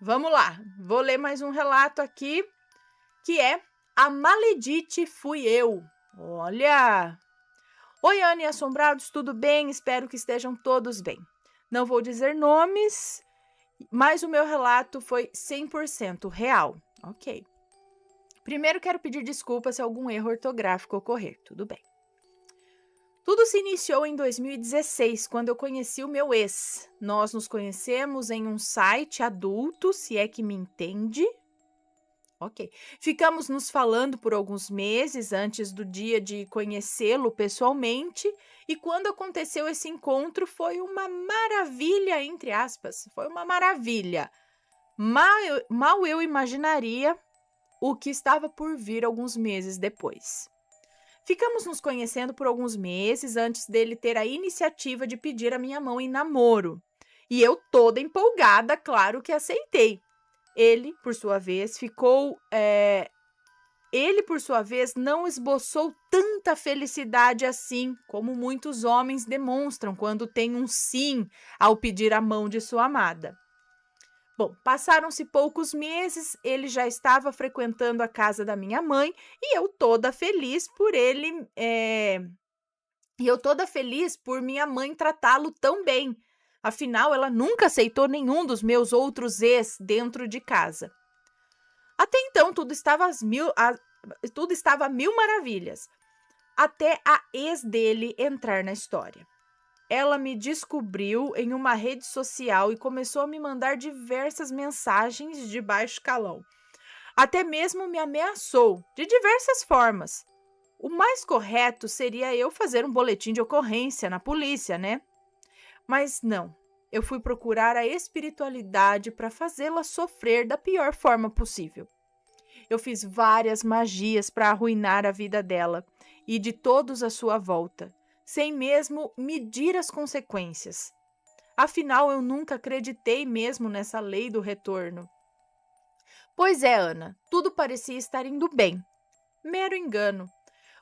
Vamos lá, vou ler mais um relato aqui, que é A Maledite Fui Eu. Olha! Oi, Ana e assombrados, tudo bem? Espero que estejam todos bem. Não vou dizer nomes, mas o meu relato foi 100% real. Ok. Primeiro quero pedir desculpas se algum erro ortográfico ocorrer, tudo bem. Tudo se iniciou em 2016, quando eu conheci o meu ex. Nós nos conhecemos em um site adulto, se é que me entende. Ok. Ficamos nos falando por alguns meses antes do dia de conhecê-lo pessoalmente, e quando aconteceu esse encontro foi uma maravilha, entre aspas. Foi uma maravilha. Mal eu imaginaria o que estava por vir alguns meses depois. Ficamos nos conhecendo por alguns meses antes dele ter a iniciativa de pedir a minha mão em namoro. E eu, toda empolgada, claro que aceitei. Ele, por sua vez, Ele, por sua vez, não esboçou tanta felicidade assim, como muitos homens demonstram quando têm um sim ao pedir a mão de sua amada. Bom, passaram-se poucos meses, ele já estava frequentando a casa da minha mãe e eu toda feliz por minha mãe tratá-lo tão bem. Afinal, ela nunca aceitou nenhum dos meus outros ex dentro de casa. Até então, tudo estava a mil maravilhas, até a ex dele entrar na história. Ela me descobriu em uma rede social e começou a me mandar diversas mensagens de baixo calão. Até mesmo me ameaçou, de diversas formas. O mais correto seria eu fazer um boletim de ocorrência na polícia, né? Mas não. Eu fui procurar a espiritualidade para fazê-la sofrer da pior forma possível. Eu fiz várias magias para arruinar a vida dela e de todos à sua volta, sem mesmo medir as consequências. Afinal, eu nunca acreditei mesmo nessa lei do retorno. Pois é, Ana, tudo parecia estar indo bem. Mero engano.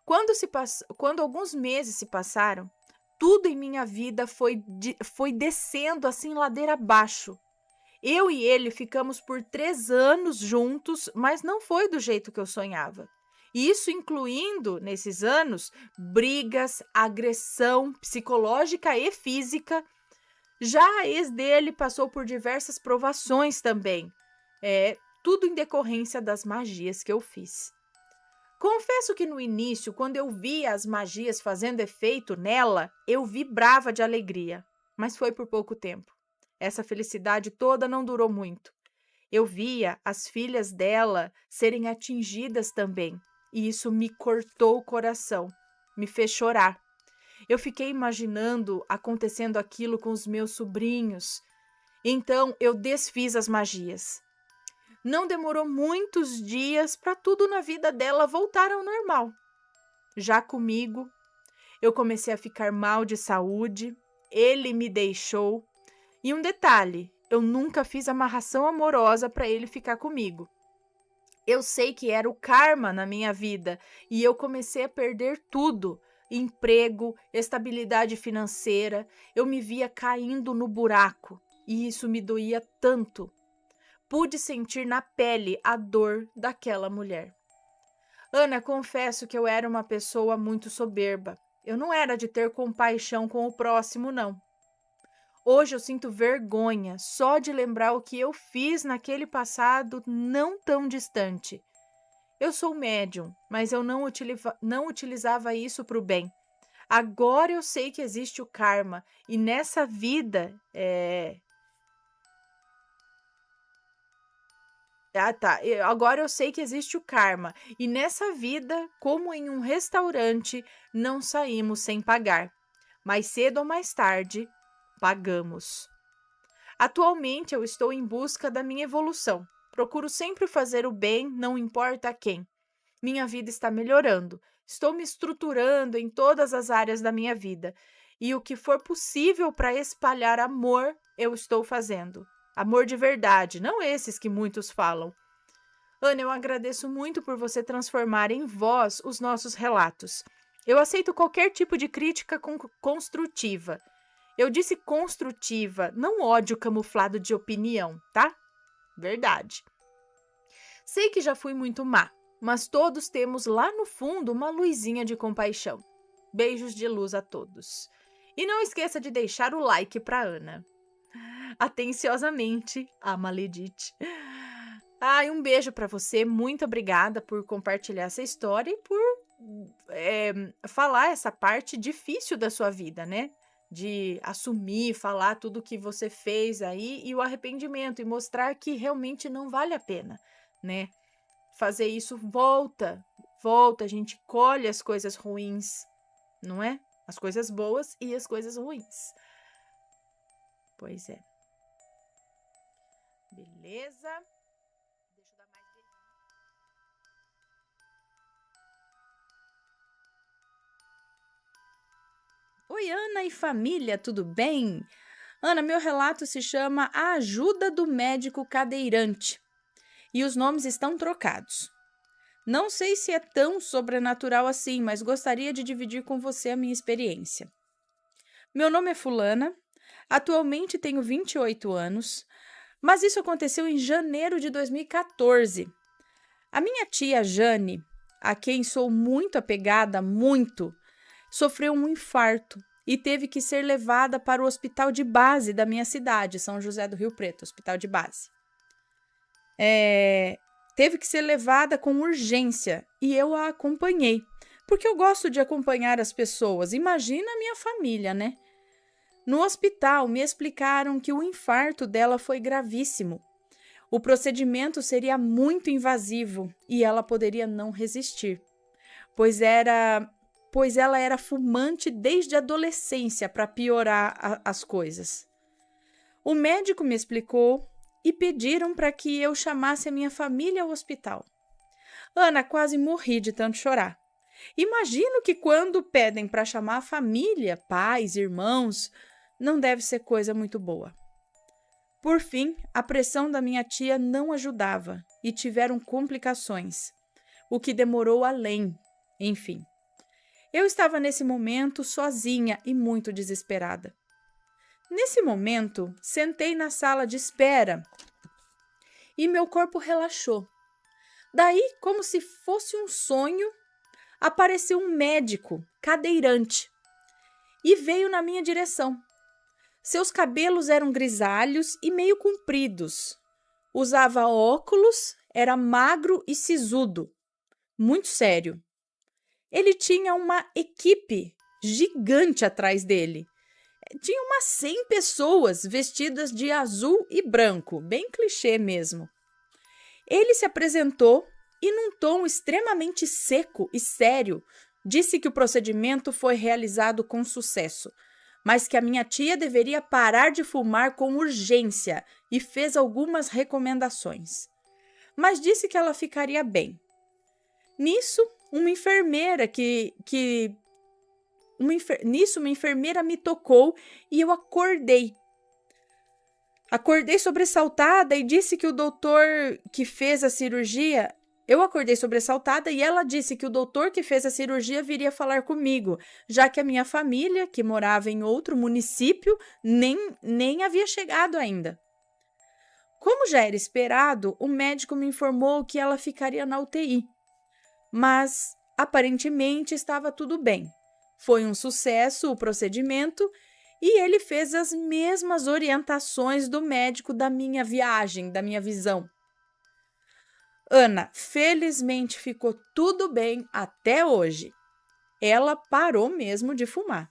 Quando alguns meses se passaram, tudo em minha vida foi descendo assim ladeira abaixo. Eu e ele ficamos por 3 anos juntos, mas não foi do jeito que eu sonhava. Isso incluindo, nesses anos, brigas, agressão psicológica e física. Já a ex dele passou por diversas provações também. Tudo em decorrência das magias que eu fiz. Confesso que no início, quando eu via as magias fazendo efeito nela, eu vibrava de alegria, mas foi por pouco tempo. Essa felicidade toda não durou muito. Eu via as filhas dela serem atingidas também, e isso me cortou o coração, me fez chorar. Eu fiquei imaginando acontecendo aquilo com os meus sobrinhos. Então eu desfiz as magias. Não demorou muitos dias para tudo na vida dela voltar ao normal. Já comigo, eu comecei a ficar mal de saúde, ele me deixou. E um detalhe, eu nunca fiz amarração amorosa para ele ficar comigo. Eu sei que era o karma na minha vida e eu comecei a perder tudo. Emprego, estabilidade financeira, eu me via caindo no buraco e isso me doía tanto. Pude sentir na pele a dor daquela mulher. Ana, confesso que eu era uma pessoa muito soberba. Eu não era de ter compaixão com o próximo, não. Hoje eu sinto vergonha só de lembrar o que eu fiz naquele passado não tão distante. Eu sou médium, mas eu não utilizava isso para o bem. Agora eu sei que existe o karma e nessa vida Agora eu sei que existe o karma, e nessa vida, como em um restaurante, não saímos sem pagar. Mais cedo ou mais tarde, pagamos. Atualmente eu estou em busca da minha evolução. Procuro sempre fazer o bem, não importa a quem. Minha vida está melhorando. Estou me estruturando em todas as áreas da minha vida. E o que for possível para espalhar amor, eu estou fazendo. Amor de verdade, não esses que muitos falam. Ana, eu agradeço muito por você transformar em voz os nossos relatos. Eu aceito qualquer tipo de crítica construtiva. Eu disse construtiva, não ódio camuflado de opinião, tá? verdade. Sei que já fui muito má, mas todos temos lá no fundo uma luzinha de compaixão. Beijos de luz a todos. E não esqueça de deixar o like para Ana. Atenciosamente, a Maledite. Ai, um beijo para você. Muito obrigada por compartilhar essa história e por falar essa parte difícil da sua vida, né? De assumir, falar tudo que você fez aí e o arrependimento e mostrar que realmente não vale a pena, né? Fazer isso volta, a gente colhe as coisas ruins, não é? As coisas boas e as coisas ruins. Pois é. Beleza. Deixa eu dar mais dedinho. Oi, Ana e família, tudo bem? Ana, meu relato se chama A Ajuda do Médico Cadeirante e os nomes estão trocados. Não sei se é tão sobrenatural assim, mas gostaria de dividir com você a minha experiência. Meu nome é Fulana, atualmente tenho 28 anos, mas isso aconteceu em janeiro de 2014. A minha tia Jane, a quem sou muito apegada, sofreu um infarto e teve que ser levada para o hospital de base da minha cidade, São José do Rio Preto, hospital de base. Teve que ser levada com urgência e eu a acompanhei, porque eu gosto de acompanhar as pessoas. Imagina a minha família, né? No hospital, me explicaram que o infarto dela foi gravíssimo. O procedimento seria muito invasivo e ela poderia não resistir, pois ela era fumante desde a adolescência para piorar as coisas. O médico me explicou e pediram para que eu chamasse a minha família ao hospital. Ana, quase morri de tanto chorar. Imagino que quando pedem para chamar a família, pais, irmãos, não deve ser coisa muito boa. Por fim, a pressão da minha tia não ajudava e tiveram complicações, o que demorou além. Enfim, eu estava nesse momento sozinha e muito desesperada. Nesse momento, sentei na sala de espera e meu corpo relaxou. Daí, como se fosse um sonho, apareceu um médico cadeirante e veio na minha direção. Seus cabelos eram grisalhos e meio compridos. Usava óculos, era magro e sisudo. Muito sério. Ele tinha uma equipe gigante atrás dele. Tinha umas 100 pessoas vestidas de azul e branco, bem clichê mesmo. Ele se apresentou e, num tom extremamente seco e sério, disse que o procedimento foi realizado com sucesso, mas que a minha tia deveria parar de fumar com urgência e fez algumas recomendações. Mas disse que ela ficaria bem. Nisso, uma enfermeira uma enfermeira me tocou e eu acordei. Acordei sobressaltada e disse que o doutor que fez a cirurgia... Eu acordei sobressaltada e ela disse que o doutor que fez a cirurgia viria falar comigo, já que a minha família, que morava em outro município, nem havia chegado ainda. Como já era esperado, o médico me informou que ela ficaria na UTI. Mas, aparentemente, estava tudo bem. Foi um sucesso o procedimento e ele fez as mesmas orientações do médico da minha viagem, da minha visão. Ana, felizmente ficou tudo bem até hoje. Ela parou mesmo de fumar.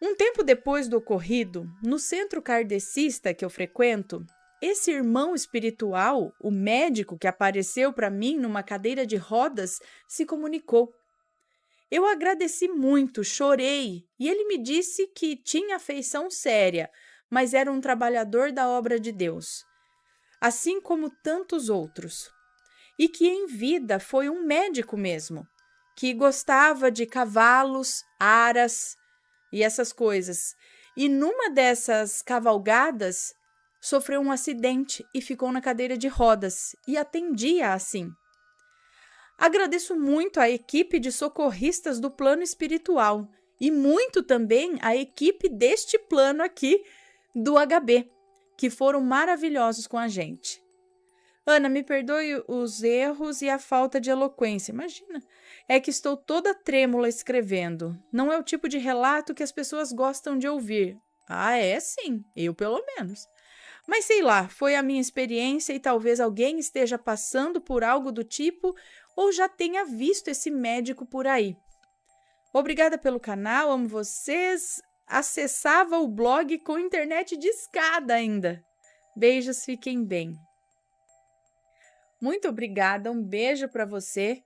Um tempo depois do ocorrido, no centro kardecista que eu frequento, esse irmão espiritual, o médico que apareceu para mim numa cadeira de rodas, se comunicou. Eu agradeci muito, chorei, e ele me disse que tinha afeição séria, mas era um trabalhador da obra de Deus, assim como tantos outros, e que em vida foi um médico mesmo, que gostava de cavalos, aras e essas coisas, e numa dessas cavalgadas sofreu um acidente e ficou na cadeira de rodas e atendia assim. Agradeço muito à equipe de socorristas do plano espiritual e muito também à equipe deste plano aqui do HB, que foram maravilhosos com a gente. Ana, me perdoe os erros e a falta de eloquência. Imagina, é que estou toda trêmula escrevendo. Não é o tipo de relato que as pessoas gostam de ouvir. Ah, é sim, eu pelo menos. Mas sei lá, foi a minha experiência e talvez alguém esteja passando por algo do tipo ou já tenha visto esse médico por aí. Obrigada pelo canal, amo vocês. Acessava o blog com internet discada ainda. Beijos, fiquem bem. Muito obrigada, um beijo para você.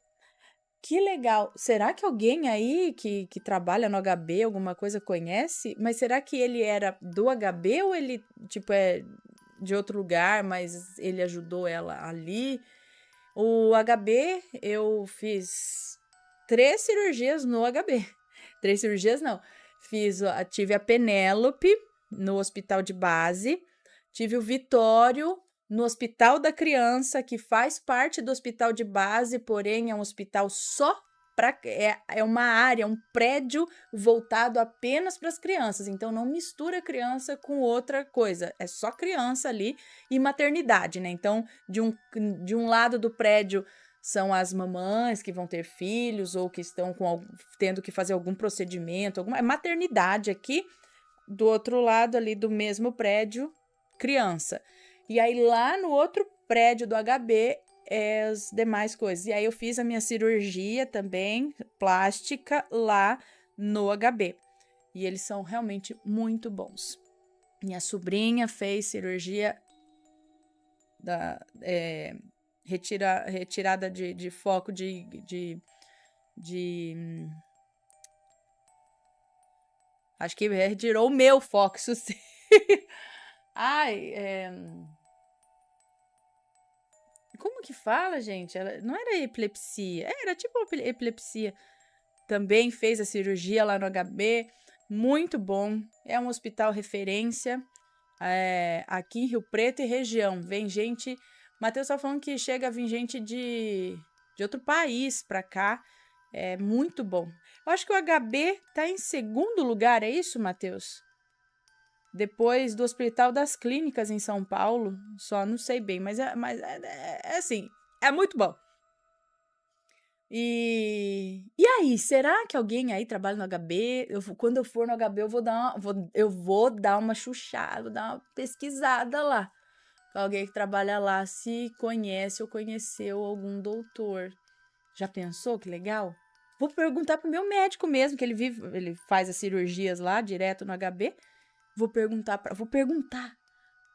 Que legal. Será que alguém aí que trabalha no HB, alguma coisa, conhece? Mas será que ele era do HB ou ele, tipo, é de outro lugar, mas ele ajudou ela ali? O HB, eu fiz 3 cirurgias no HB. 3 cirurgias, não. Tive a Penélope no hospital de base, tive o Vitório no Hospital da Criança, que faz parte do hospital de base, porém é um hospital só para. É uma área, um prédio voltado apenas para as crianças. Então não mistura criança com outra coisa. É só criança ali e maternidade, né? Então, de um lado do prédio são as mamães que vão ter filhos ou que estão tendo que fazer algum procedimento, alguma maternidade aqui. Do outro lado ali do mesmo prédio, criança. E aí lá no outro prédio do HB as demais coisas. E aí eu fiz a minha cirurgia também, plástica, lá no HB. E eles são realmente muito bons. Minha sobrinha fez cirurgia retirada de foco acho que retirou o meu foco, isso sim. Ai, como que fala, gente? Ela não era epilepsia, era tipo epilepsia. Também fez a cirurgia lá no HB, muito bom. É um hospital referência aqui em Rio Preto e região. Vem gente. Matheus tá falando que chega a vir gente de outro país para cá. É muito bom. Eu acho que o HB tá em segundo lugar, é isso, Matheus? Depois do Hospital das Clínicas em São Paulo, só não sei bem, mas é assim, é muito bom. E aí, será que alguém aí trabalha no HB? Quando eu for no HB, eu vou dar uma chuchada, vou dar uma pesquisada lá. Alguém que trabalha lá, se conhece ou conheceu algum doutor. Já pensou que legal? Vou perguntar pro meu médico mesmo, que ele faz as cirurgias lá, direto no HB. Vou perguntar.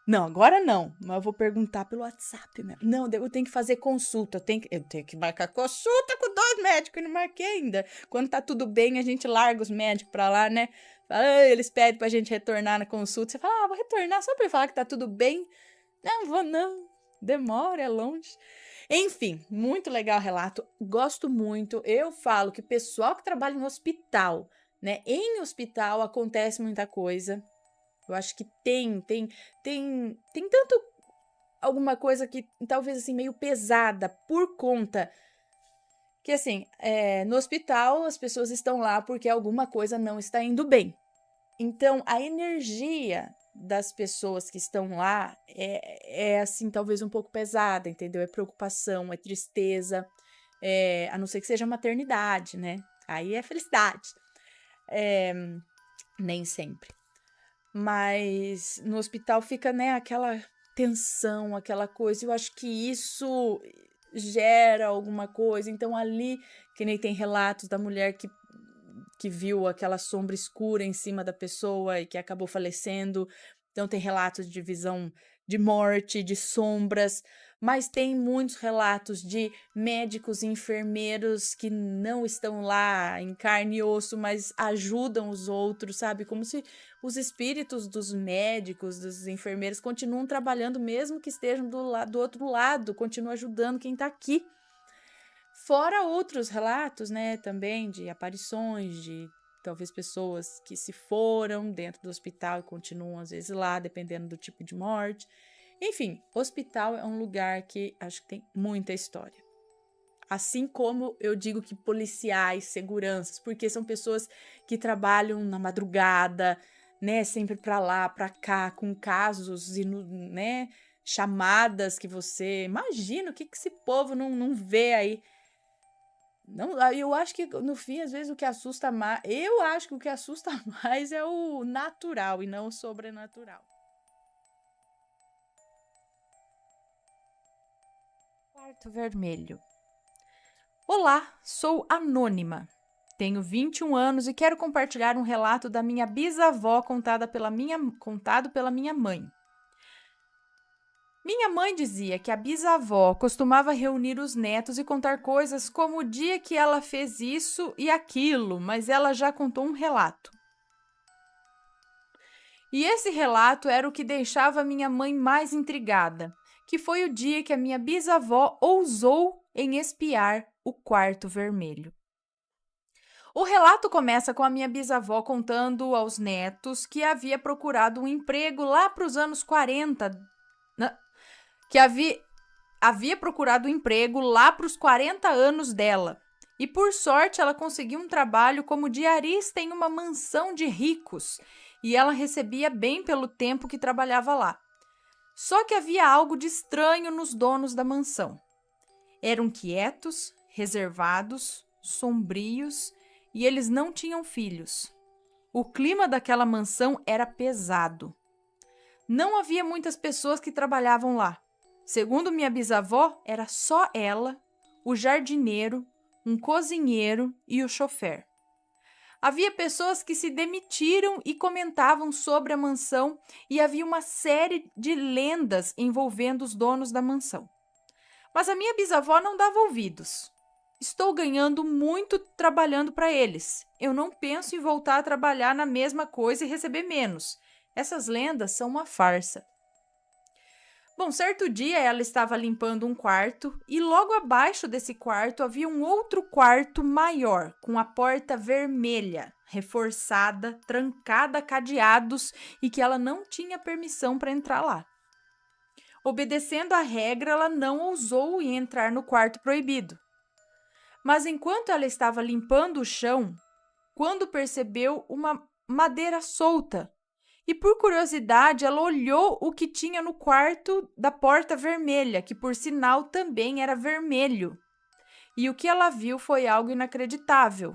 Não, agora não, mas eu vou perguntar pelo WhatsApp mesmo. Não, eu tenho que fazer consulta, eu tenho que marcar consulta com 2 médicos, eu não marquei ainda. Quando tá tudo bem, a gente larga os médicos pra lá, né? Eles pedem pra gente retornar na consulta. Você fala, vou retornar só pra falar que tá tudo bem. Não, vou não. Demora, é longe. Enfim, muito legal o relato. Gosto muito. Eu falo que o pessoal que trabalha em hospital, né? Em hospital acontece muita coisa. Eu acho que tem tanto alguma coisa que talvez assim meio pesada por conta que assim, no hospital as pessoas estão lá porque alguma coisa não está indo bem. Então a energia das pessoas que estão lá é assim talvez um pouco pesada, entendeu? É preocupação, é tristeza, a não ser que seja maternidade, né? Aí é felicidade. Nem sempre. Mas no hospital fica, né, aquela tensão, aquela coisa. Eu acho que isso gera alguma coisa. Então, ali, que nem tem relatos da mulher que viu aquela sombra escura em cima da pessoa e que acabou falecendo. Então, tem relatos de visão de morte, de sombras. Mas tem muitos relatos de médicos e enfermeiros que não estão lá em carne e osso, mas ajudam os outros, sabe? Como se os espíritos dos médicos, dos enfermeiros, continuam trabalhando, mesmo que estejam do outro lado, continuam ajudando quem está aqui. Fora outros relatos, né, também de aparições, de talvez pessoas que se foram dentro do hospital e continuam às vezes lá, dependendo do tipo de morte. Enfim, hospital é um lugar que acho que tem muita história. Assim como eu digo que policiais, seguranças, porque são pessoas que trabalham na madrugada, né, sempre pra lá, pra cá, com casos e, né, chamadas que você... Imagina o que esse povo não vê aí. Não, eu acho que no fim, às vezes, o que assusta mais... Eu acho que o que assusta mais é o natural e não o sobrenatural. Quarto vermelho. Olá, sou anônima. Tenho 21 anos e quero compartilhar um relato da minha bisavó contado pela minha mãe. Minha mãe dizia que a bisavó costumava reunir os netos e contar coisas como o dia que ela fez isso e aquilo, mas ela já contou um relato. E esse relato era o que deixava minha mãe mais intrigada, que foi o dia que a minha bisavó ousou em espiar o quarto vermelho. O relato começa com a minha bisavó contando aos netos que havia procurado um emprego lá para os anos 40, que havia procurado um emprego lá para os 40 anos dela. E por sorte ela conseguiu um trabalho como diarista em uma mansão de ricos e ela recebia bem pelo tempo que trabalhava lá. Só que havia algo de estranho nos donos da mansão. Eram quietos, reservados, sombrios e eles não tinham filhos. O clima daquela mansão era pesado. Não havia muitas pessoas que trabalhavam lá. Segundo minha bisavó, era só ela, o jardineiro, um cozinheiro e o chofer. Havia pessoas que se demitiram e comentavam sobre a mansão e havia uma série de lendas envolvendo os donos da mansão. Mas a minha bisavó não dava ouvidos. Estou ganhando muito trabalhando para eles. Eu não penso em voltar a trabalhar na mesma coisa e receber menos. Essas lendas são uma farsa. Bom, certo dia ela estava limpando um quarto e logo abaixo desse quarto havia um outro quarto maior, com a porta vermelha, reforçada, trancada a cadeados e que ela não tinha permissão para entrar lá. Obedecendo à regra, ela não ousou entrar no quarto proibido. Mas enquanto ela estava limpando o chão, quando percebeu uma madeira solta, e por curiosidade ela olhou o que tinha no quarto da porta vermelha, que por sinal também era vermelho. E o que ela viu foi algo inacreditável.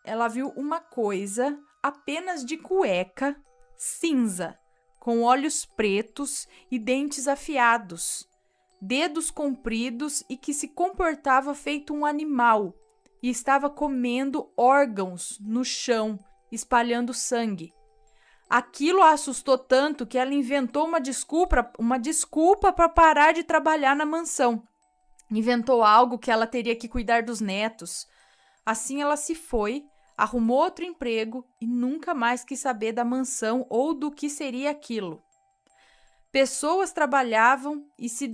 Ela viu uma coisa apenas de cueca, cinza, com olhos pretos e dentes afiados, dedos compridos e que se comportava feito um animal e estava comendo órgãos no chão, espalhando sangue. Aquilo a assustou tanto que ela inventou uma desculpa para parar de trabalhar na mansão. Inventou algo que ela teria que cuidar dos netos. Assim ela se foi, arrumou outro emprego e nunca mais quis saber da mansão ou do que seria aquilo. Pessoas trabalhavam e se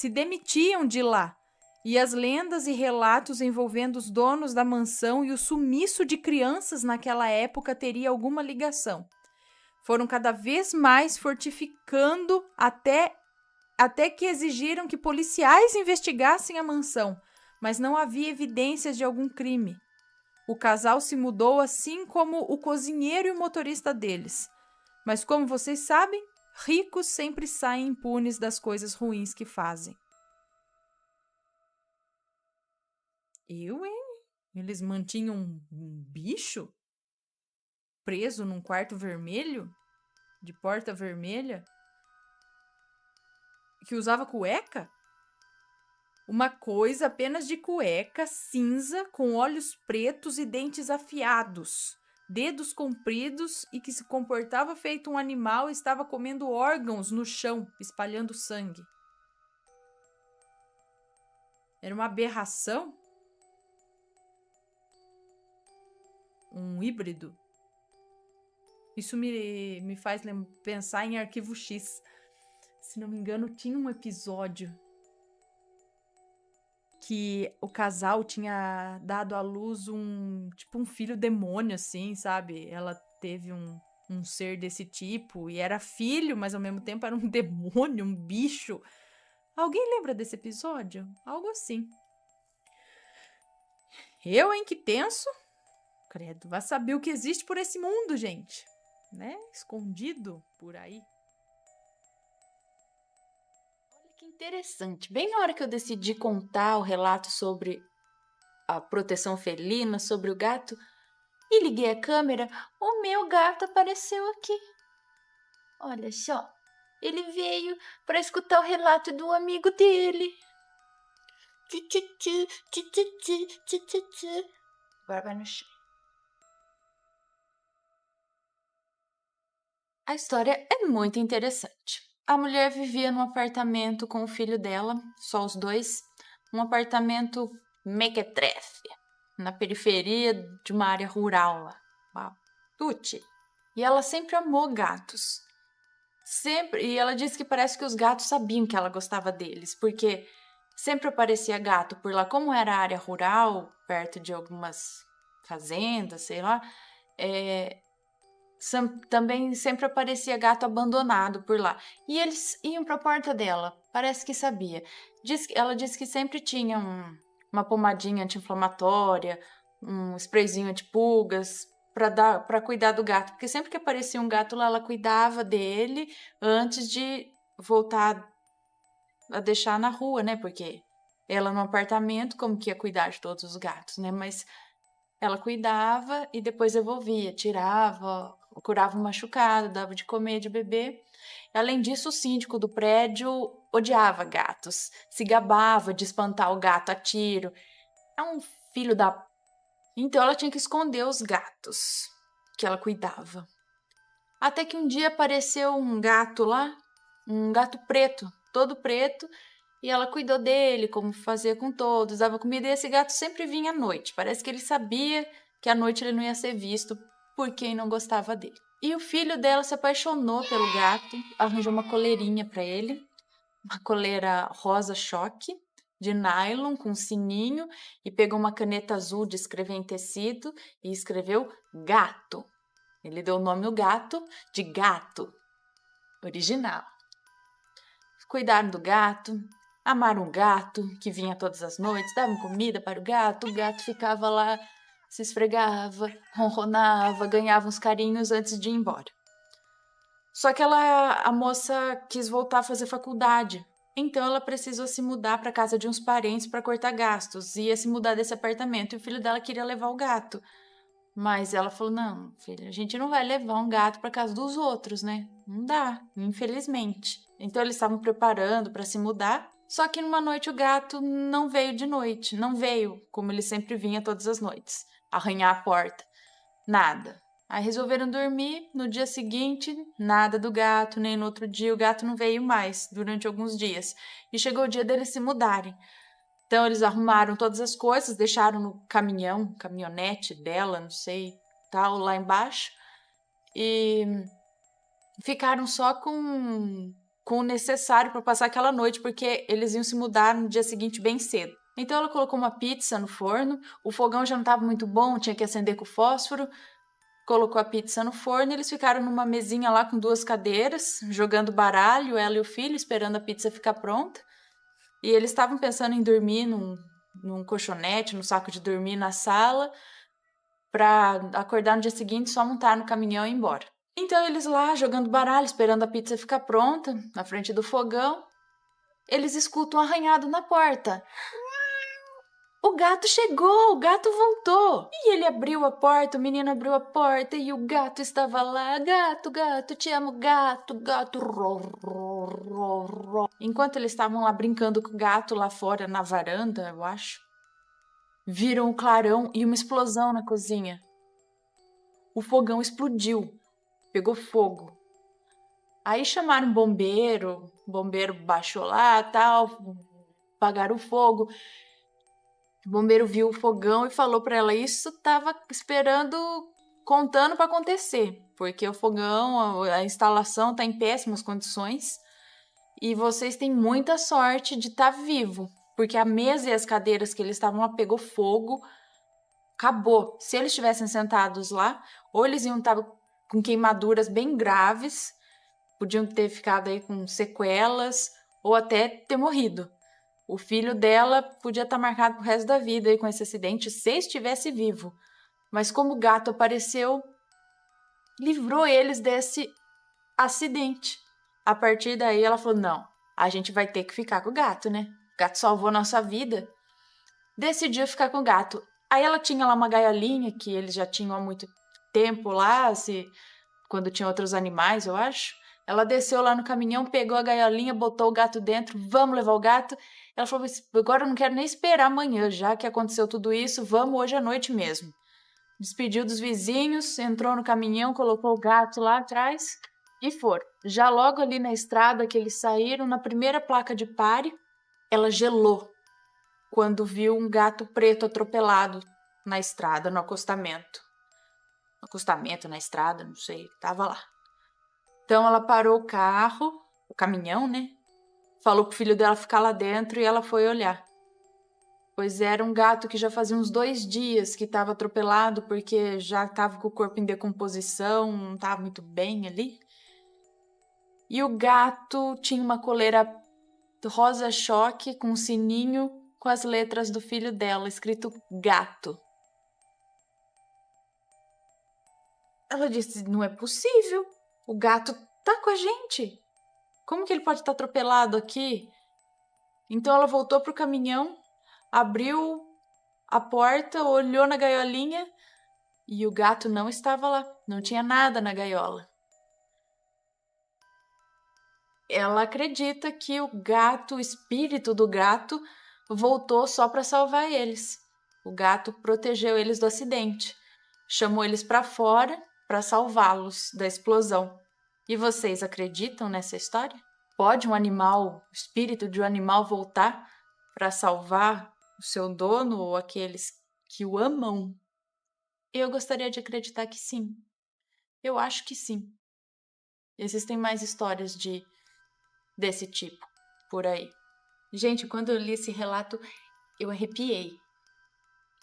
demitiam de lá, e as lendas e relatos envolvendo os donos da mansão e o sumiço de crianças naquela época teria alguma ligação. Foram cada vez mais fortificando até que exigiram que policiais investigassem a mansão, mas não havia evidências de algum crime. O casal se mudou assim como o cozinheiro e o motorista deles. Mas como vocês sabem, ricos sempre saem impunes das coisas ruins que fazem. Hein? Eles mantinham um bicho preso num quarto vermelho, de porta vermelha, que usava cueca? Uma coisa apenas de cueca, cinza, com olhos pretos e dentes afiados, dedos compridos e que se comportava feito um animal e estava comendo órgãos no chão, espalhando sangue. Era uma aberração? Um híbrido? Isso me faz pensar em Arquivo X. Se não me engano, tinha um episódio que o casal tinha dado à luz um filho demônio, assim, sabe? Ela teve um ser desse tipo e era filho, mas ao mesmo tempo era um demônio, um bicho. Alguém lembra desse episódio? Algo assim. Eu, hein, que tenso. Credo, vai saber o que existe por esse mundo, gente. Né? Escondido por aí. Olha que interessante. Bem na hora que eu decidi contar o relato sobre a proteção felina, sobre o gato, e liguei a câmera, o meu gato apareceu aqui. Olha só, ele veio para escutar o relato do amigo dele. Agora vai no chão. A história é muito interessante. A mulher vivia num apartamento com o filho dela, só os dois, um apartamento mequetrefe, na periferia de uma área rural lá. Uau. Tuti. E ela sempre amou gatos. Sempre. E ela disse que parece que os gatos sabiam que ela gostava deles, porque sempre aparecia gato por lá. Como era área rural, perto de algumas fazendas, sei lá, também sempre aparecia gato abandonado por lá. E eles iam para a porta dela, parece que sabia. Ela disse que sempre tinha uma pomadinha anti-inflamatória, um sprayzinho antipulgas para cuidar do gato, porque sempre que aparecia um gato lá, ela cuidava dele antes de voltar a deixar na rua, né? Porque ela no apartamento, como que ia cuidar de todos os gatos, né? Mas ela cuidava e depois devolvia, tirava, curava o machucado, dava de comer, de beber. Além disso, o síndico do prédio odiava gatos, se gabava de espantar o gato a tiro. É um filho da... Então ela tinha que esconder os gatos que ela cuidava. Até que um dia apareceu um gato lá, um gato preto, todo preto, e ela cuidou dele, como fazia com todos, dava comida, e esse gato sempre vinha à noite. Parece que ele sabia que à noite ele não ia ser visto por quem não gostava dele. E o filho dela se apaixonou pelo gato, arranjou uma coleirinha para ele, uma coleira rosa choque, de nylon, com sininho, e pegou uma caneta azul de escrever em tecido e escreveu gato. Ele deu o nome do gato de gato, original. Cuidaram do gato, amaram o gato, que vinha todas as noites, davam comida para o gato ficava lá, se esfregava, ronronava, ganhava uns carinhos antes de ir embora. Só que a moça quis voltar a fazer faculdade, então ela precisou se mudar para casa de uns parentes para cortar gastos, ia se mudar desse apartamento e o filho dela queria levar o gato. Mas ela falou, não, filha, a gente não vai levar um gato para casa dos outros, né? Não dá, infelizmente. Então eles estavam preparando para se mudar, só que numa noite o gato não veio de noite, não veio como ele sempre vinha todas as noites, arranhar a porta, nada. Aí resolveram dormir, no dia seguinte, nada do gato, nem no outro dia o gato não veio mais, durante alguns dias. E chegou o dia deles se mudarem. Então, eles arrumaram todas as coisas, deixaram no caminhonete dela, não sei, tal, lá embaixo. E ficaram só com o necessário para passar aquela noite, porque eles iam se mudar no dia seguinte bem cedo. Então, ela colocou uma pizza no forno, o fogão já não estava muito bom, tinha que acender com fósforo. Colocou a pizza no forno e eles ficaram numa mesinha lá com 2 cadeiras, jogando baralho, ela e o filho, esperando a pizza ficar pronta. E eles estavam pensando em dormir num colchonete, num saco de dormir na sala, para acordar no dia seguinte, só montar no caminhão e ir embora. Então eles lá, jogando baralho, esperando a pizza ficar pronta, na frente do fogão, eles escutam um arranhado na porta. O gato chegou, o gato voltou. E ele abriu a porta, o menino abriu a porta e o gato estava lá. Gato, gato, te amo, gato, gato. Enquanto eles estavam lá brincando com o gato lá fora, na varanda, eu acho, viram um clarão e uma explosão na cozinha. O fogão explodiu, pegou fogo. Aí chamaram o bombeiro baixou lá, tal, apagaram o fogo. O bombeiro viu o fogão e falou para ela, isso estava esperando, contando para acontecer, porque o fogão, a instalação está em péssimas condições e vocês têm muita sorte de estar vivo, porque a mesa e as cadeiras que eles estavam lá pegou fogo, acabou. Se eles estivessem sentados lá, ou eles iam estar com queimaduras bem graves, podiam ter ficado aí com sequelas ou até ter morrido. O filho dela podia estar marcado pro resto da vida aí com esse acidente se estivesse vivo. Mas como o gato apareceu, livrou eles desse acidente. A partir daí ela falou, não, a gente vai ter que ficar com o gato, né? O gato salvou nossa vida. Decidiu ficar com o gato. Aí ela tinha lá uma gaiolinha que eles já tinham há muito tempo lá, quando tinha outros animais, eu acho. Ela desceu lá no caminhão, pegou a gaiolinha, botou o gato dentro, vamos levar o gato. Ela falou, agora eu não quero nem esperar amanhã, já que aconteceu tudo isso, vamos hoje à noite mesmo. Despediu dos vizinhos, entrou no caminhão, colocou o gato lá atrás e foram. Já logo ali na estrada que eles saíram, na primeira placa de pare, ela gelou quando viu um gato preto atropelado na estrada, no acostamento. Acostamento na estrada, não sei, tava lá. Então ela parou o carro, o caminhão, né? Falou pro filho dela ficar lá dentro e ela foi olhar. Pois era um gato que já fazia uns 2 dias que estava atropelado porque já estava com o corpo em decomposição, não estava muito bem ali. E o gato tinha uma coleira rosa choque com um sininho com as letras do filho dela, escrito gato. Ela disse, não é possível, o gato tá com a gente. Como que ele pode estar atropelado aqui? Então ela voltou pro caminhão, abriu a porta, olhou na gaiolinha e o gato não estava lá, não tinha nada na gaiola. Ela acredita que o gato, o espírito do gato, voltou só para salvar eles. O gato protegeu eles do acidente, chamou eles para fora para salvá-los da explosão. E vocês acreditam nessa história? Pode um animal, o espírito de um animal voltar para salvar o seu dono ou aqueles que o amam? Eu gostaria de acreditar que sim. Eu acho que sim. Existem mais histórias desse tipo por aí. Gente, quando eu li esse relato, eu arrepiei.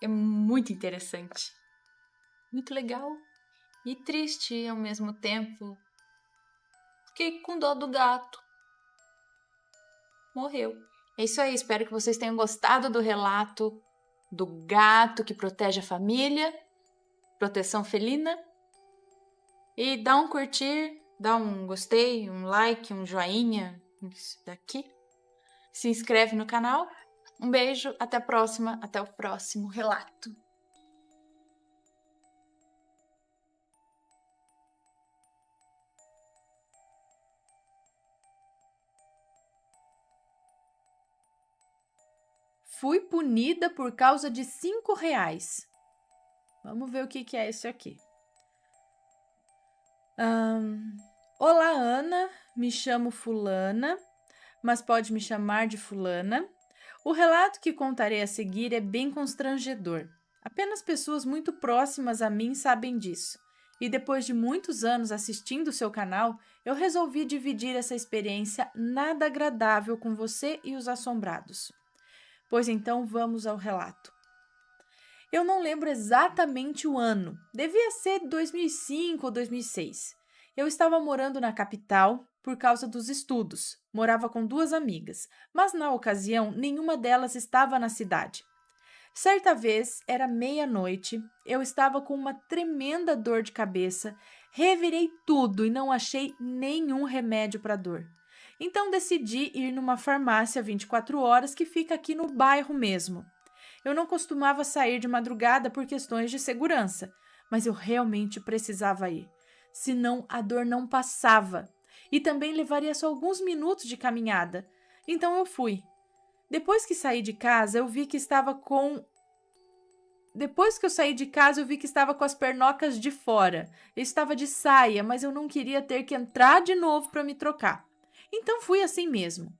É muito interessante. Muito legal e triste ao mesmo tempo. Fiquei com dó do gato. Morreu. É isso aí, espero que vocês tenham gostado do relato do gato que protege a família, proteção felina. E dá um curtir, dá um gostei, um like, um joinha, isso daqui. Se inscreve no canal. Um beijo, até a próxima, até o próximo relato. Fui punida por causa de R$ 5. Vamos ver o que é isso aqui. Olá, Ana. Me chamo Fulana, mas pode me chamar de Fulana. O relato que contarei a seguir é bem constrangedor. Apenas pessoas muito próximas a mim sabem disso. E depois de muitos anos assistindo seu canal, eu resolvi dividir essa experiência nada agradável com você e os assombrados. Pois então vamos ao relato. Eu não lembro exatamente o ano, devia ser 2005 ou 2006. Eu estava morando na capital por causa dos estudos, morava com 2 amigas, mas na ocasião nenhuma delas estava na cidade. Certa vez, era meia-noite, eu estava com uma tremenda dor de cabeça, revirei tudo e não achei nenhum remédio para a dor. Então decidi ir numa farmácia 24 horas que fica aqui no bairro mesmo. Eu não costumava sair de madrugada por questões de segurança, mas eu realmente precisava ir. Senão a dor não passava. E também levaria só alguns minutos de caminhada. Então eu fui. Depois que eu saí de casa, eu vi que estava com as pernocas de fora. Eu estava de saia, mas eu não queria ter que entrar de novo para me trocar. Então fui assim mesmo.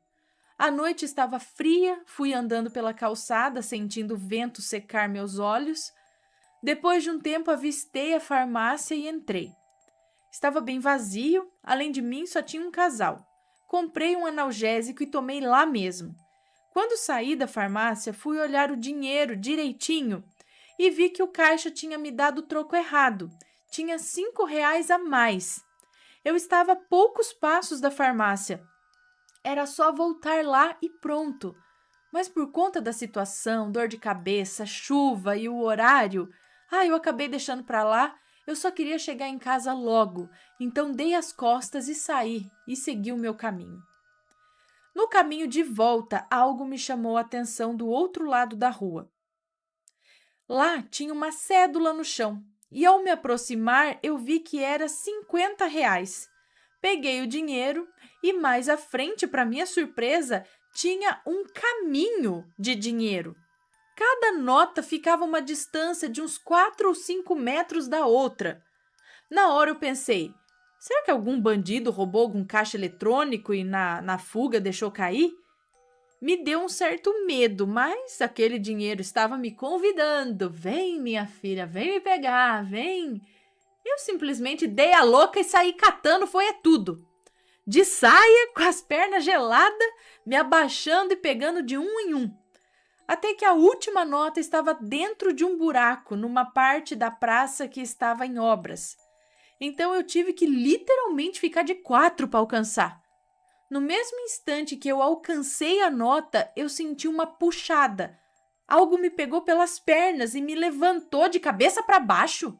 A noite estava fria, fui andando pela calçada, sentindo o vento secar meus olhos. Depois de um tempo, avistei a farmácia e entrei. Estava bem vazio, além de mim só tinha um casal. Comprei um analgésico e tomei lá mesmo. Quando saí da farmácia, fui olhar o dinheiro direitinho e vi que o caixa tinha me dado o troco errado. tinha R$ 5 a mais. Eu estava a poucos passos da farmácia. Era só voltar lá e pronto. Mas por conta da situação, dor de cabeça, chuva e o horário, eu acabei deixando para lá. Eu só queria chegar em casa logo, então dei as costas e saí e segui o meu caminho. No caminho de volta, algo me chamou a atenção do outro lado da rua. Lá tinha uma cédula no chão e ao me aproximar eu vi que era R$ 50. Peguei o dinheiro e mais à frente, para minha surpresa, tinha um caminho de dinheiro. Cada nota ficava a uma distância de uns 4 ou 5 metros da outra. Na hora eu pensei, será que algum bandido roubou algum caixa eletrônico e na fuga deixou cair? Me deu um certo medo, mas aquele dinheiro estava me convidando. Vem, minha filha, vem me pegar, vem. Eu simplesmente dei a louca e saí catando, foi tudo. De saia, com as pernas geladas, me abaixando e pegando de um em um. Até que a última nota estava dentro de um buraco, numa parte da praça que estava em obras. Então eu tive que literalmente ficar de 4 para alcançar. No mesmo instante que eu alcancei a nota, eu senti uma puxada. Algo me pegou pelas pernas e me levantou de cabeça para baixo.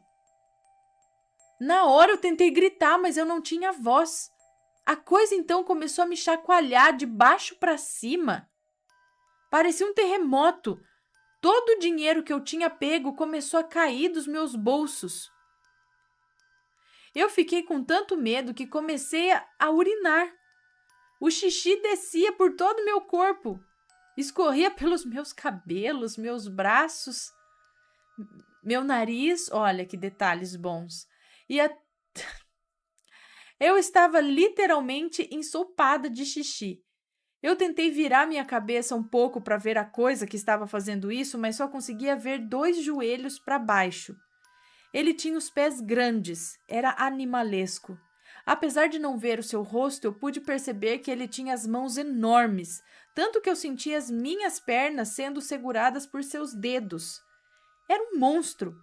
Na hora eu tentei gritar, mas eu não tinha voz. A coisa então começou a me chacoalhar de baixo para cima. Parecia um terremoto. Todo o dinheiro que eu tinha pego começou a cair dos meus bolsos. Eu fiquei com tanto medo que comecei a urinar. O xixi descia por todo o meu corpo. Escorria pelos meus cabelos, meus braços, meu nariz. Olha que detalhes bons. Eu estava literalmente ensopada de xixi. Eu tentei virar minha cabeça um pouco para ver a coisa que estava fazendo isso, mas só conseguia ver 2 joelhos para baixo. Ele tinha os pés grandes, era animalesco. Apesar de não ver o seu rosto, eu pude perceber que ele tinha as mãos enormes, tanto que eu sentia as minhas pernas sendo seguradas por seus dedos. Era um monstro.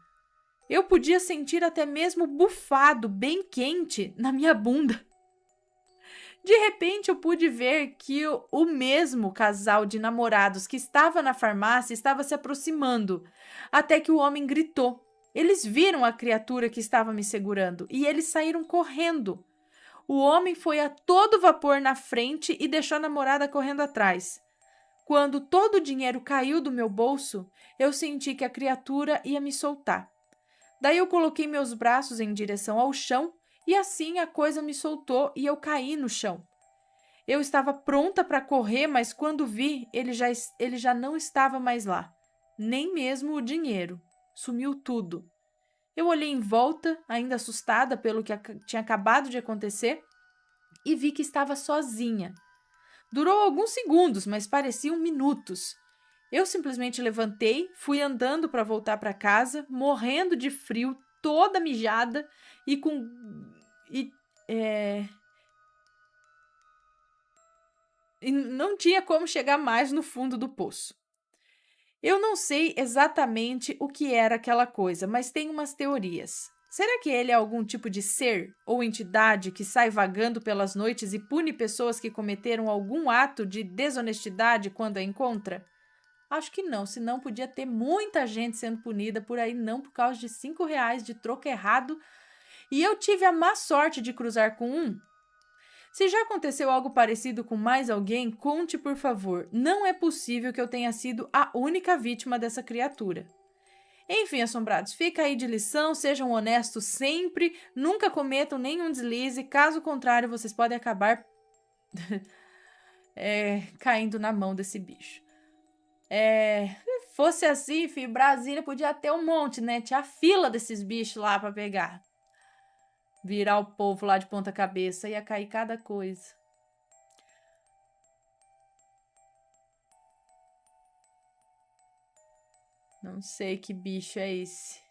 Eu podia sentir até mesmo bufado bem quente na minha bunda. De repente, eu pude ver que o mesmo casal de namorados que estava na farmácia estava se aproximando, até que o homem gritou. Eles viram a criatura que estava me segurando e eles saíram correndo. O homem foi a todo vapor na frente e deixou a namorada correndo atrás. Quando todo o dinheiro caiu do meu bolso, eu senti que a criatura ia me soltar. Daí eu coloquei meus braços em direção ao chão e assim a coisa me soltou e eu caí no chão. Eu estava pronta para correr, mas quando vi, ele já não estava mais lá. Nem mesmo o dinheiro. Sumiu tudo. Eu olhei em volta, ainda assustada pelo que tinha acabado de acontecer, e vi que estava sozinha. Durou alguns segundos, mas pareciam minutos. Eu simplesmente levantei, fui andando para voltar para casa, morrendo de frio, toda mijada e não tinha como chegar mais no fundo do poço. Eu não sei exatamente o que era aquela coisa, mas tem umas teorias. Será que ele é algum tipo de ser ou entidade que sai vagando pelas noites e pune pessoas que cometeram algum ato de desonestidade quando a encontra? Acho que não, senão podia ter muita gente sendo punida por aí, não por causa de R$ 5 de troco errado. E eu tive a má sorte de cruzar com um. Se já aconteceu algo parecido com mais alguém, conte por favor. Não é possível que eu tenha sido a única vítima dessa criatura. Enfim, assombrados, fica aí de lição, sejam honestos sempre, nunca cometam nenhum deslize, caso contrário vocês podem acabar caindo na mão desse bicho. Se fosse assim, filho, Brasília podia ter um monte, né? Tinha a fila desses bichos lá pra pegar. Virar o povo lá de ponta cabeça, ia cair cada coisa. Não sei que bicho é esse.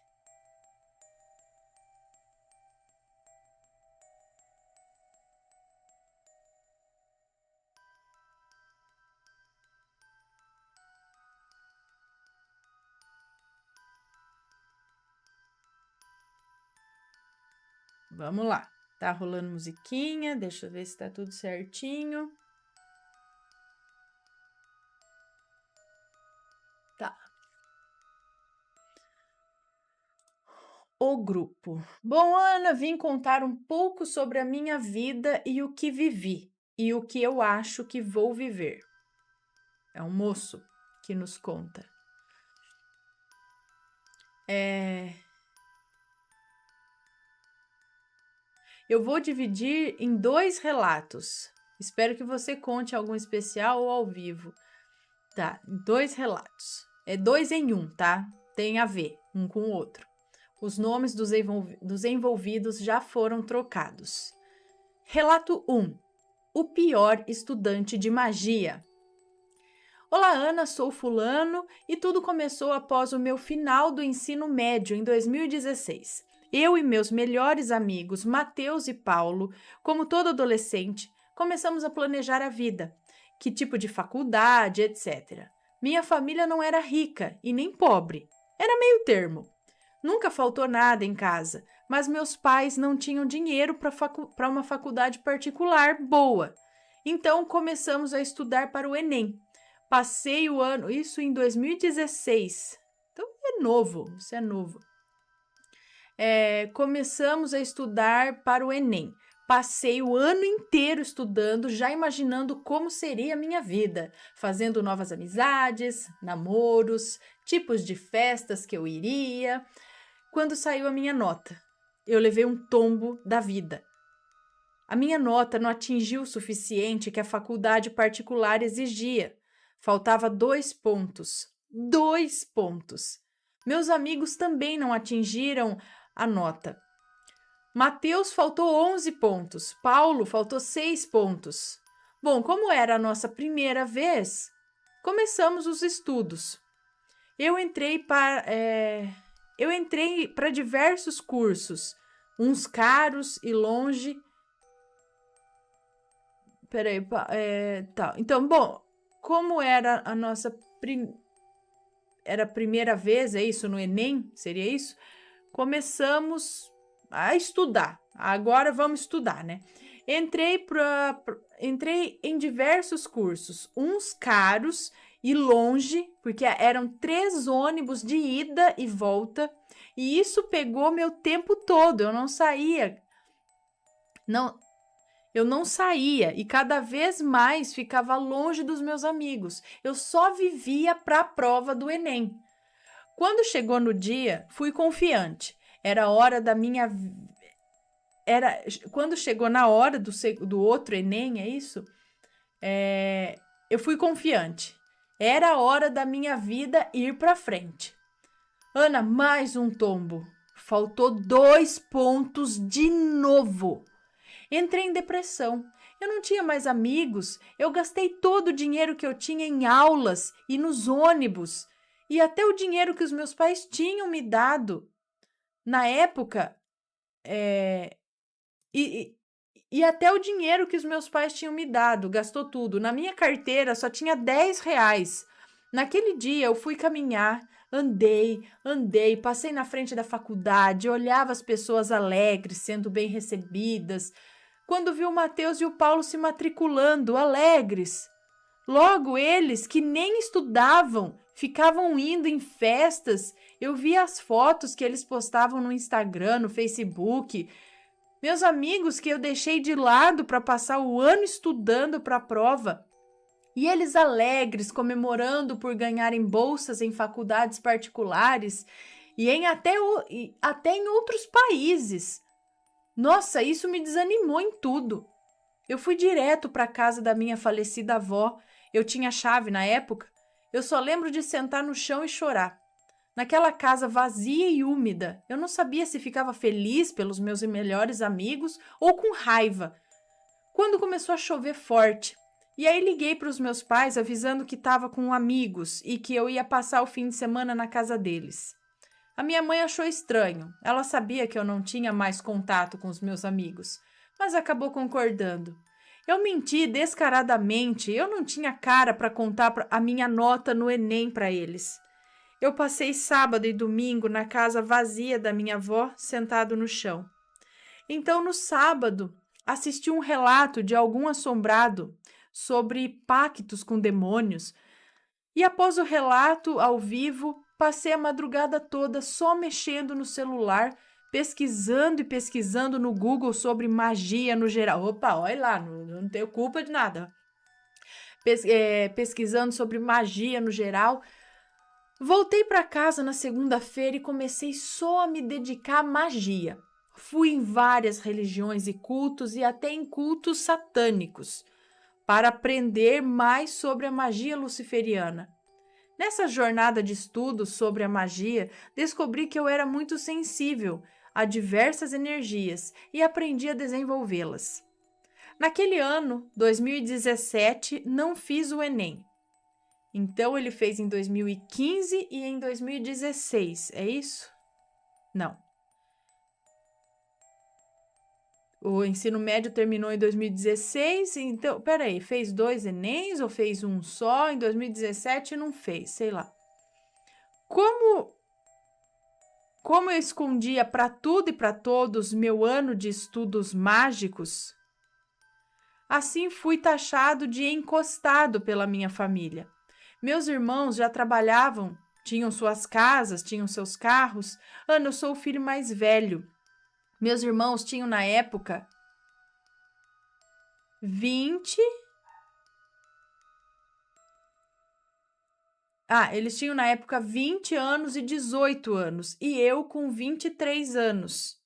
Vamos lá. Tá rolando musiquinha, deixa eu ver se tá tudo certinho. Tá. O grupo. Bom, Ana, vim contar um pouco sobre a minha vida e o que vivi e o que eu acho que vou viver. É um moço que nos conta. Eu vou dividir em 2 relatos. Espero que você conte algum especial ou ao vivo. Tá, 2 relatos. É 2 em 1, tá? Tem a ver um com o outro. Os nomes dos envolvidos já foram trocados. Relato 1. O pior estudante de magia. Olá, Ana, sou fulano e tudo começou após o meu final do ensino médio em 2016. Eu e meus melhores amigos, Matheus e Paulo, como todo adolescente, começamos a planejar a vida, que tipo de faculdade, etc. Minha família não era rica e nem pobre, era meio termo. Nunca faltou nada em casa, mas meus pais não tinham dinheiro para uma faculdade particular boa. Então começamos a estudar para o Enem. Passei o ano, isso em 2016. Então é novo, isso é novo. Começamos a estudar para o Enem. Passei o ano inteiro estudando, já imaginando como seria a minha vida, fazendo novas amizades, namoros, tipos de festas que eu iria. Quando saiu a minha nota, eu levei um tombo da vida. A minha nota não atingiu o suficiente que a faculdade particular exigia. Faltava 2 pontos. 2 pontos. Meus amigos também não atingiram a nota. Matheus faltou 11 pontos. Paulo faltou 6 pontos. Bom, como era a nossa primeira vez, começamos os estudos. Eu entrei para diversos cursos, uns caros e longe. Peraí, tá. Então, bom, como era a nossa era a primeira vez, é isso, no Enem, seria isso? Começamos a estudar. Agora vamos estudar, né? Entrei em diversos cursos, uns caros e longe, porque eram 3 ônibus de ida e volta, e isso pegou meu tempo todo. Eu não saía. Eu não saía e cada vez mais ficava longe dos meus amigos. Eu só vivia para a prova do Enem. Quando chegou no dia, fui confiante. Era hora da minha. Quando chegou na hora do outro Enem, é isso? Eu fui confiante. Era a hora da minha vida ir para frente. Ana, mais um tombo. Faltou 2 pontos de novo. Entrei em depressão. Eu não tinha mais amigos. Eu gastei todo o dinheiro que eu tinha em aulas e nos ônibus. E até o dinheiro que os meus pais tinham me dado. Na época, e até o dinheiro que os meus pais tinham me dado, gastou tudo. Na minha carteira só tinha 10 reais. Naquele dia eu fui caminhar, andei, passei na frente da faculdade, olhava as pessoas alegres, sendo bem recebidas. Quando vi o Matheus e o Paulo se matriculando, alegres. Logo eles, que nem estudavam, ficavam indo em festas. Eu via as fotos que eles postavam no Instagram, no Facebook. Meus amigos que eu deixei de lado para passar o ano estudando para a prova. E eles alegres, comemorando por ganharem bolsas em faculdades particulares e até em outros países. Nossa, isso me desanimou em tudo. Eu fui direto para a casa da minha falecida avó. Eu tinha chave na época. Eu só lembro de sentar no chão e chorar. Naquela casa vazia e úmida, eu não sabia se ficava feliz pelos meus melhores amigos ou com raiva. Quando começou a chover forte, e aí liguei para os meus pais avisando que estava com amigos e que eu ia passar o fim de semana na casa deles. A minha mãe achou estranho. Ela sabia que eu não tinha mais contato com os meus amigos, mas acabou concordando. Eu menti descaradamente. Eu não tinha cara para contar a minha nota no Enem para eles. Eu passei sábado e domingo na casa vazia da minha avó, sentado no chão. Então, no sábado, assisti um relato de algum assombrado sobre pactos com demônios. E após o relato ao vivo, passei a madrugada toda só mexendo no celular, pesquisando e pesquisando no Google sobre magia no geral. Opa, olha lá, não tenho culpa de nada. Pesquisando sobre magia no geral. Voltei para casa na segunda-feira e comecei só a me dedicar à magia. Fui em várias religiões e cultos e até em cultos satânicos para aprender mais sobre a magia luciferiana. Nessa jornada de estudos sobre a magia, descobri que eu era muito sensível a diversas energias e aprendi a desenvolvê-las. Naquele ano, 2017, não fiz o Enem. Então, ele fez em 2015 e em 2016, é isso? Não. O ensino médio terminou em 2016, então, peraí, fez 2 Enems ou fez um só? Em 2017 não fez, sei lá. Como eu escondia para tudo e para todos meu ano de estudos mágicos, assim fui taxado de encostado pela minha família. Meus irmãos já trabalhavam, tinham suas casas, tinham seus carros. Ana, eu sou o filho mais velho. Meus irmãos tinham na época 20. Eles tinham na época 20 anos e 18 anos. E eu com 23 anos.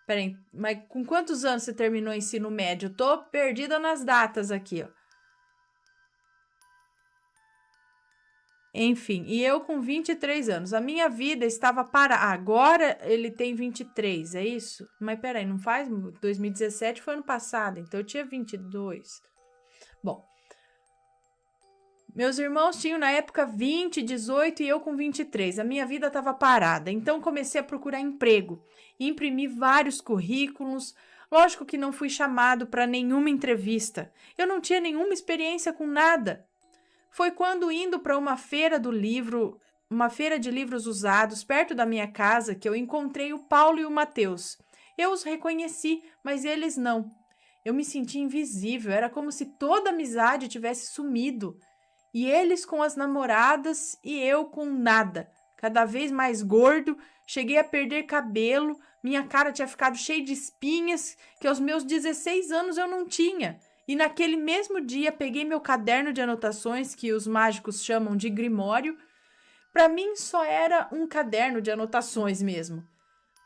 Peraí, mas com quantos anos você terminou o ensino médio? Tô perdida nas datas aqui, ó. Enfim, e eu com 23 anos. A minha vida estava parada. Agora ele tem 23, é isso? Mas peraí, não faz? 2017 foi ano passado, então eu tinha 22. Bom, meus irmãos tinham na época 20, 18 e eu com 23. A minha vida estava parada, então comecei a procurar emprego. Imprimi vários currículos. Lógico que não fui chamado para nenhuma entrevista. Eu não tinha nenhuma experiência com nada. Foi quando, indo para uma feira de livros usados perto da minha casa, que eu encontrei o Paulo e o Matheus. Eu os reconheci, mas eles não. Eu me senti invisível, era como se toda a amizade tivesse sumido. E eles com as namoradas e eu com nada. Cada vez mais gordo, cheguei a perder cabelo, minha cara tinha ficado cheia de espinhas que aos meus 16 anos eu não tinha. E naquele mesmo dia peguei meu caderno de anotações, que os mágicos chamam de grimório. Para mim só era um caderno de anotações mesmo.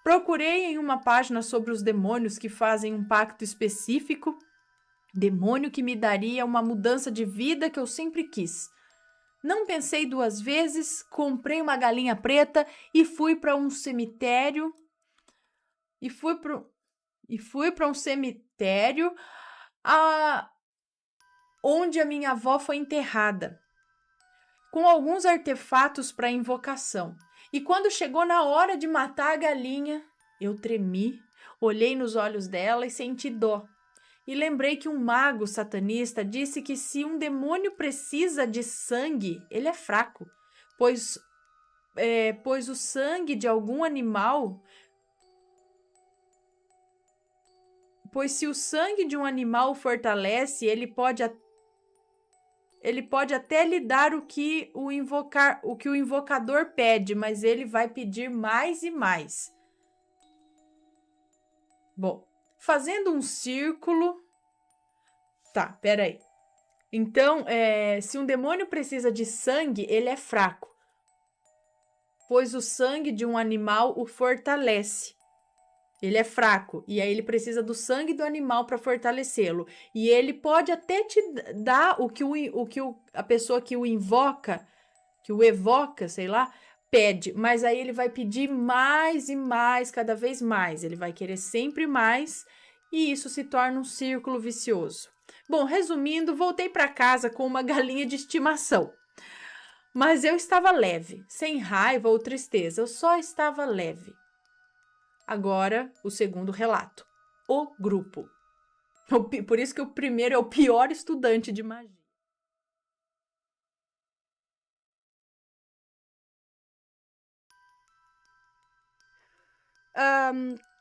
Procurei em uma página sobre os demônios que fazem um pacto específico, demônio que me daria uma mudança de vida que eu sempre quis. Não pensei duas vezes, comprei uma galinha preta e fui para um cemitério. Onde a minha avó foi enterrada, com alguns artefatos para invocação. E quando chegou na hora de matar a galinha, eu tremi, olhei nos olhos dela e senti dó. E lembrei que um mago satanista disse que se um demônio precisa de sangue, ele é fraco, pois o sangue de algum animal... Pois se o sangue de um animal o fortalece, ele pode até lhe dar o que o invocador pede, mas ele vai pedir mais e mais. Bom, fazendo um círculo... Tá, peraí. Então, se um demônio precisa de sangue, ele é fraco, pois o sangue de um animal o fortalece. Ele é fraco, e aí ele precisa do sangue do animal para fortalecê-lo. E ele pode até te dar o que a pessoa que o invoca, que o evoca, sei lá, pede. Mas aí ele vai pedir mais e mais, cada vez mais. Ele vai querer sempre mais, e isso se torna um círculo vicioso. Bom, resumindo, voltei para casa com uma galinha de estimação. Mas eu estava leve, sem raiva ou tristeza, eu só estava leve. Agora, o segundo relato. O grupo. Por isso que o primeiro é o pior estudante de magia.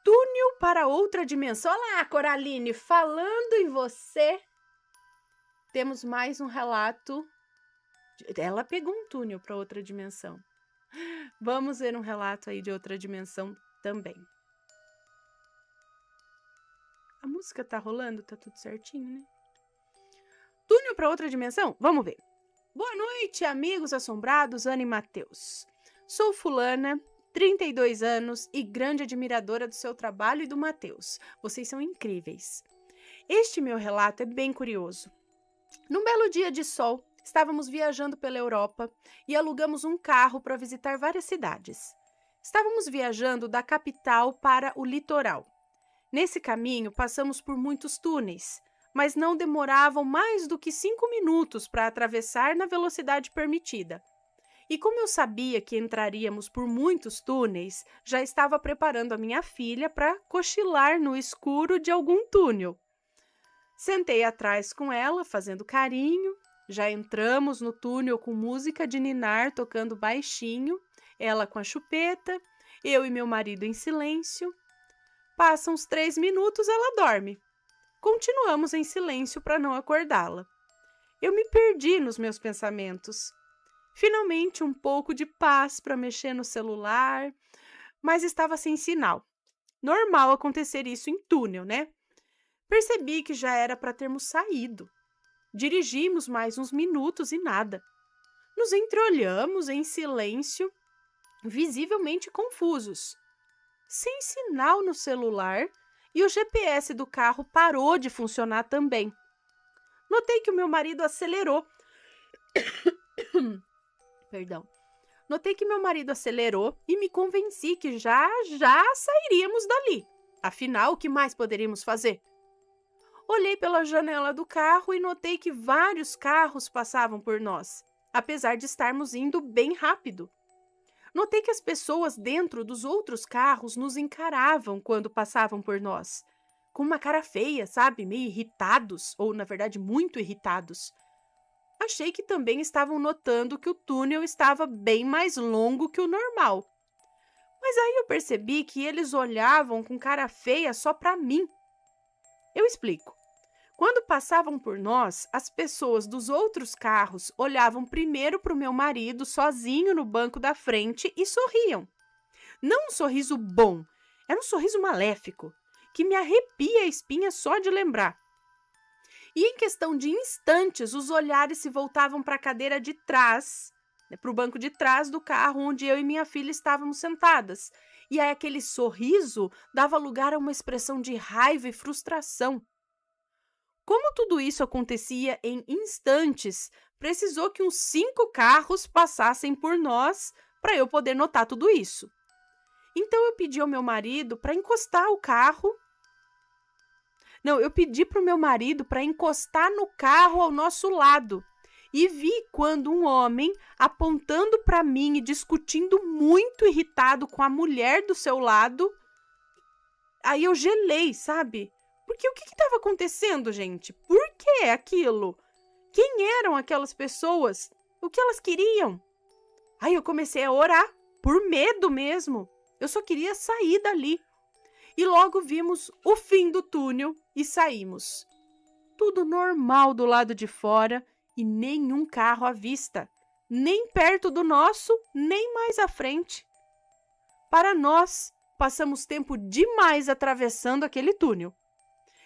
Túnel para outra dimensão. Olá, Coraline, falando em você, temos mais um relato. Ela pegou um túnel para outra dimensão. Vamos ver um relato aí de outra dimensão também. A música tá rolando? Tá tudo certinho, né? Túnel para outra dimensão? Vamos ver. Boa noite, amigos assombrados, Ana e Matheus. Sou fulana, 32 anos e grande admiradora do seu trabalho e do Matheus. Vocês são incríveis. Este meu relato é bem curioso. Num belo dia de sol, estávamos viajando pela Europa e alugamos um carro para visitar várias cidades. Estávamos viajando da capital para o litoral. Nesse caminho, passamos por muitos túneis, mas não demoravam mais do que 5 minutos para atravessar na velocidade permitida. E como eu sabia que entraríamos por muitos túneis, já estava preparando a minha filha para cochilar no escuro de algum túnel. Sentei atrás com ela, fazendo carinho. Já entramos no túnel com música de ninar tocando baixinho, ela com a chupeta, eu e meu marido em silêncio. Passam uns 3 minutos, ela dorme. Continuamos em silêncio para não acordá-la. Eu me perdi nos meus pensamentos. Finalmente, um pouco de paz para mexer no celular, mas estava sem sinal. Normal acontecer isso em túnel, né? Percebi que já era para termos saído. Dirigimos mais uns minutos e nada. Nos entreolhamos em silêncio, visivelmente confusos. Sem sinal no celular e o GPS do carro parou de funcionar também. Notei que o meu marido acelerou. Perdão. Notei que meu marido acelerou e me convenci que já sairíamos dali. Afinal, o que mais poderíamos fazer? Olhei pela janela do carro e notei que vários carros passavam por nós, apesar de estarmos indo bem rápido. Notei que as pessoas dentro dos outros carros nos encaravam quando passavam por nós, com uma cara feia, sabe? Meio irritados, ou na verdade muito irritados. Achei que também estavam notando que o túnel estava bem mais longo que o normal. Mas aí eu percebi que eles olhavam com cara feia só para mim. Eu explico. Quando passavam por nós, as pessoas dos outros carros olhavam primeiro para o meu marido sozinho no banco da frente e sorriam. Não um sorriso bom, era um sorriso maléfico, que me arrepia a espinha só de lembrar. E em questão de instantes, os olhares se voltavam para a cadeira de trás, para o banco de trás do carro onde eu e minha filha estávamos sentadas. E aí aquele sorriso dava lugar a uma expressão de raiva e frustração. Como tudo isso acontecia em instantes, precisou que uns 5 carros passassem por nós para eu poder notar tudo isso. Então eu pedi ao meu marido para encostar o carro. Não, eu pedi para o meu marido para encostar no carro ao nosso lado. E vi quando um homem, apontando para mim e discutindo muito irritado com a mulher do seu lado, aí eu gelei, sabe? Porque o que estava acontecendo, gente? Por que aquilo? Quem eram aquelas pessoas? O que elas queriam? Aí eu comecei a orar, por medo mesmo. Eu só queria sair dali. E logo vimos o fim do túnel e saímos. Tudo normal do lado de fora e nenhum carro à vista. Nem perto do nosso, nem mais à frente. Para nós, passamos tempo demais atravessando aquele túnel.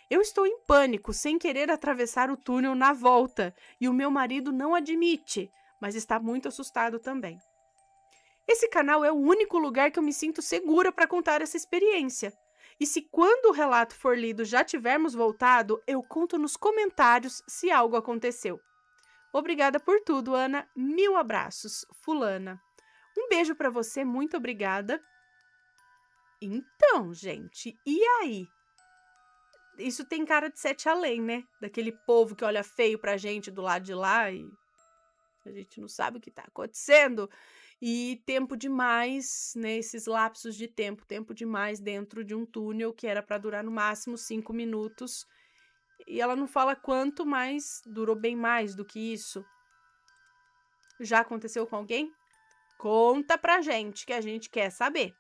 Eu estou em pânico, sem querer atravessar o túnel na volta, e o meu marido não admite, mas está muito assustado também. Esse canal é o único lugar que eu me sinto segura para contar essa experiência. E se quando o relato for lido já tivermos voltado, eu conto nos comentários se algo aconteceu. Obrigada por tudo, Ana. 1000 abraços. Fulana. Um beijo para você, muito obrigada. Então, gente, e aí? Isso tem cara de Sete Além, né? Daquele povo que olha feio pra gente do lado de lá e a gente não sabe o que tá acontecendo. E tempo demais, né? Esses lapsos de tempo demais dentro de um túnel que era para durar no máximo 5 minutos. E ela não fala quanto, mas durou bem mais do que isso. Já aconteceu com alguém? Conta pra gente, que a gente quer saber.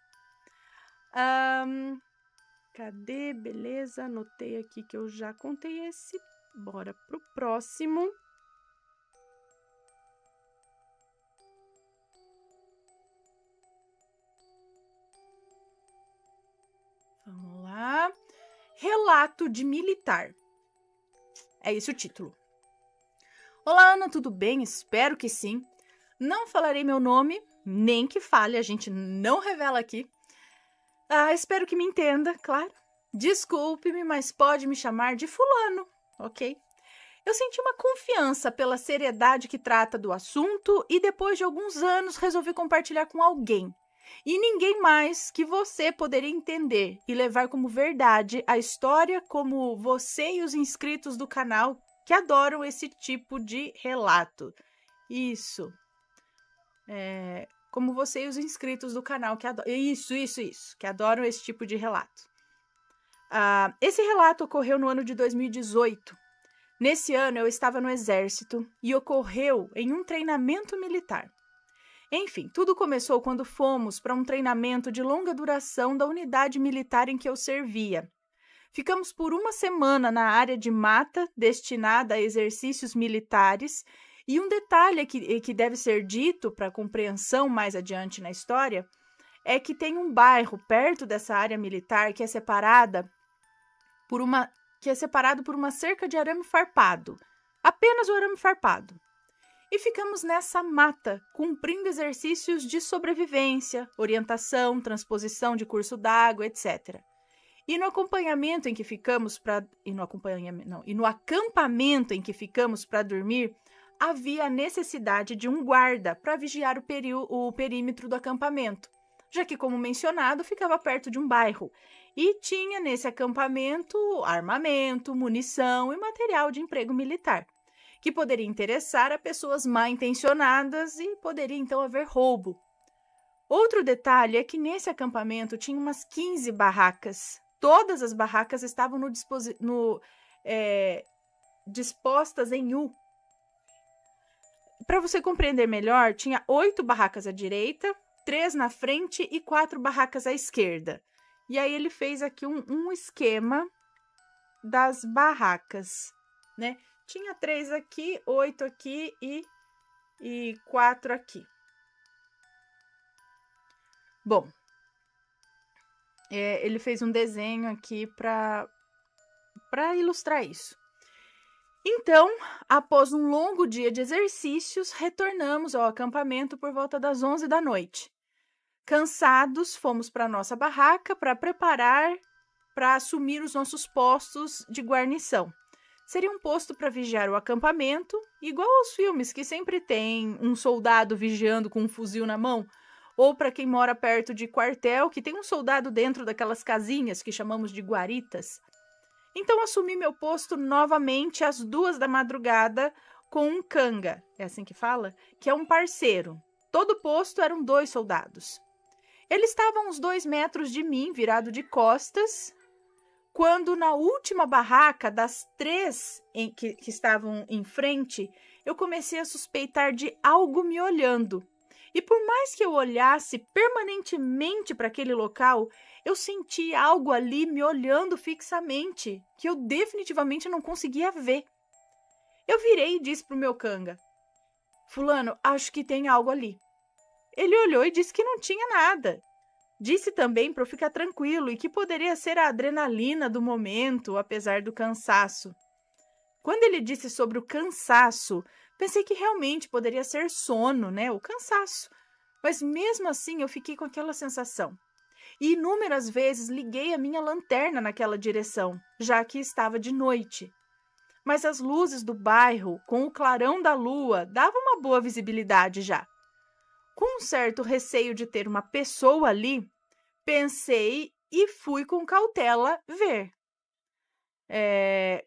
Cadê? Beleza, anotei aqui que eu já contei esse. Bora pro próximo. Vamos lá. Relato de militar. É esse o título. Olá, Ana, tudo bem? Espero que sim. Não falarei meu nome, nem que fale, a gente não revela aqui. Espero que me entenda, claro. Desculpe-me, mas pode me chamar de fulano, ok? Eu senti uma confiança pela seriedade que trata do assunto e depois de alguns anos resolvi compartilhar com alguém. E ninguém mais que você poderia entender e levar como verdade a história como você e os inscritos do canal que adoram esse tipo de relato. Isso. Como você e os inscritos do canal que adoram. Isso. Que adoram esse tipo de relato. Esse relato ocorreu no ano de 2018. Nesse ano eu estava no exército e ocorreu em um treinamento militar. Enfim, tudo começou quando fomos para um treinamento de longa duração da unidade militar em que eu servia. Ficamos por uma semana na área de mata destinada a exercícios militares e um detalhe que deve ser dito para compreensão mais adiante na história é que tem um bairro perto dessa área militar que é separado por uma cerca de arame farpado, apenas o arame farpado. E ficamos nessa mata, cumprindo exercícios de sobrevivência, orientação, transposição de curso d'água, etc. E no acampamento em que ficamos para dormir, havia a necessidade de um guarda para vigiar o perímetro do acampamento, já que, como mencionado, ficava perto de um bairro e tinha nesse acampamento armamento, munição e material de emprego militar, que poderia interessar a pessoas mal intencionadas e poderia então haver roubo. Outro detalhe é que nesse acampamento tinha umas 15 barracas. Todas as barracas estavam dispostas em U. Para você compreender melhor, tinha 8 barracas à direita, 3 na frente e 4 barracas à esquerda. E aí ele fez aqui um esquema das barracas, né? Tinha 3 aqui, 8 aqui e 4 aqui. Bom, ele fez um desenho aqui para ilustrar isso. Então, após um longo dia de exercícios, retornamos ao acampamento por volta das 11 da noite. Cansados, fomos para nossa barraca para preparar para assumir os nossos postos de guarnição. Seria um posto para vigiar o acampamento, igual aos filmes que sempre tem um soldado vigiando com um fuzil na mão, ou para quem mora perto de quartel, que tem um soldado dentro daquelas casinhas que chamamos de guaritas. Então, assumi meu posto novamente às 2 da madrugada com um canga, é assim que fala? Que é um parceiro. Todo posto eram 2 soldados. Ele estava a uns 2 metros de mim, virado de costas, quando na última barraca das 3 que estavam em frente, eu comecei a suspeitar de algo me olhando. E por mais que eu olhasse permanentemente para aquele local, eu senti algo ali me olhando fixamente, que eu definitivamente não conseguia ver. Eu virei e disse para o meu canga: Fulano, acho que tem algo ali. Ele olhou e disse que não tinha nada. Disse também para eu ficar tranquilo e que poderia ser a adrenalina do momento, apesar do cansaço. Quando ele disse sobre o cansaço, pensei que realmente poderia ser sono, né? O cansaço. Mas mesmo assim eu fiquei com aquela sensação. E inúmeras vezes liguei a minha lanterna naquela direção, já que estava de noite. Mas as luzes do bairro, com o clarão da lua, davam uma boa visibilidade já. Com um certo receio de ter uma pessoa ali, pensei e fui com cautela ver.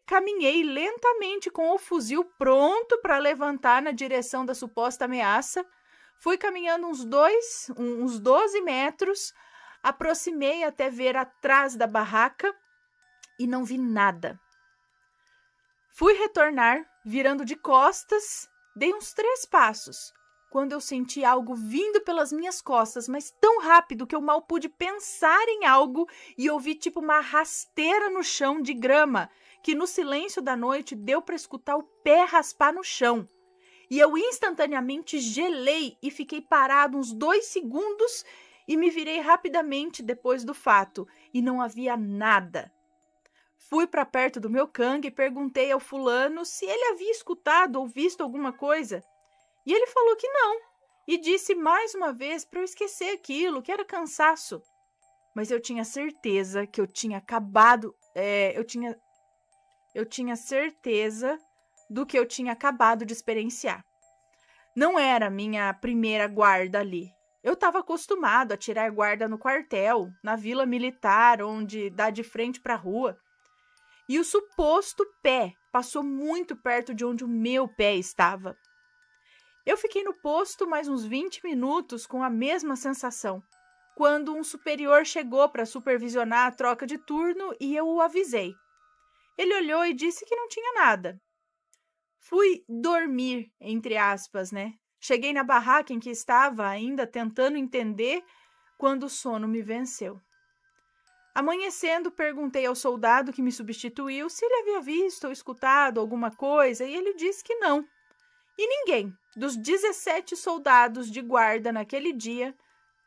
Caminhei lentamente com o fuzil pronto para levantar na direção da suposta ameaça. Fui caminhando uns 12 metros, aproximei até ver atrás da barraca e não vi nada. Fui retornar, virando de costas, dei uns 3 passos. quando eu senti algo vindo pelas minhas costas, mas tão rápido que eu mal pude pensar em algo e ouvi tipo uma rasteira no chão de grama, que no silêncio da noite deu para escutar o pé raspar no chão. E eu instantaneamente gelei e fiquei parado uns 2 segundos e me virei rapidamente depois do fato, e não havia nada. Fui para perto do meu cangue e perguntei ao fulano se ele havia escutado ou visto alguma coisa. E ele falou que não, e disse mais uma vez para eu esquecer aquilo, que era cansaço. Mas eu tinha certeza que eu tinha acabado, eu tinha certeza do que eu tinha acabado de experienciar. Não era minha primeira guarda ali. Eu estava acostumado a tirar guarda no quartel, na vila militar, onde dá de frente para a rua. E o suposto pé passou muito perto de onde o meu pé estava. Eu fiquei no posto mais uns 20 minutos com a mesma sensação, quando um superior chegou para supervisionar a troca de turno e eu o avisei. Ele olhou e disse que não tinha nada. Fui dormir, entre aspas, né? Cheguei na barraca em que estava, ainda tentando entender, quando o sono me venceu. Amanhecendo, perguntei ao soldado que me substituiu se ele havia visto ou escutado alguma coisa, e ele disse que não. E ninguém, dos 17 soldados de guarda naquele dia,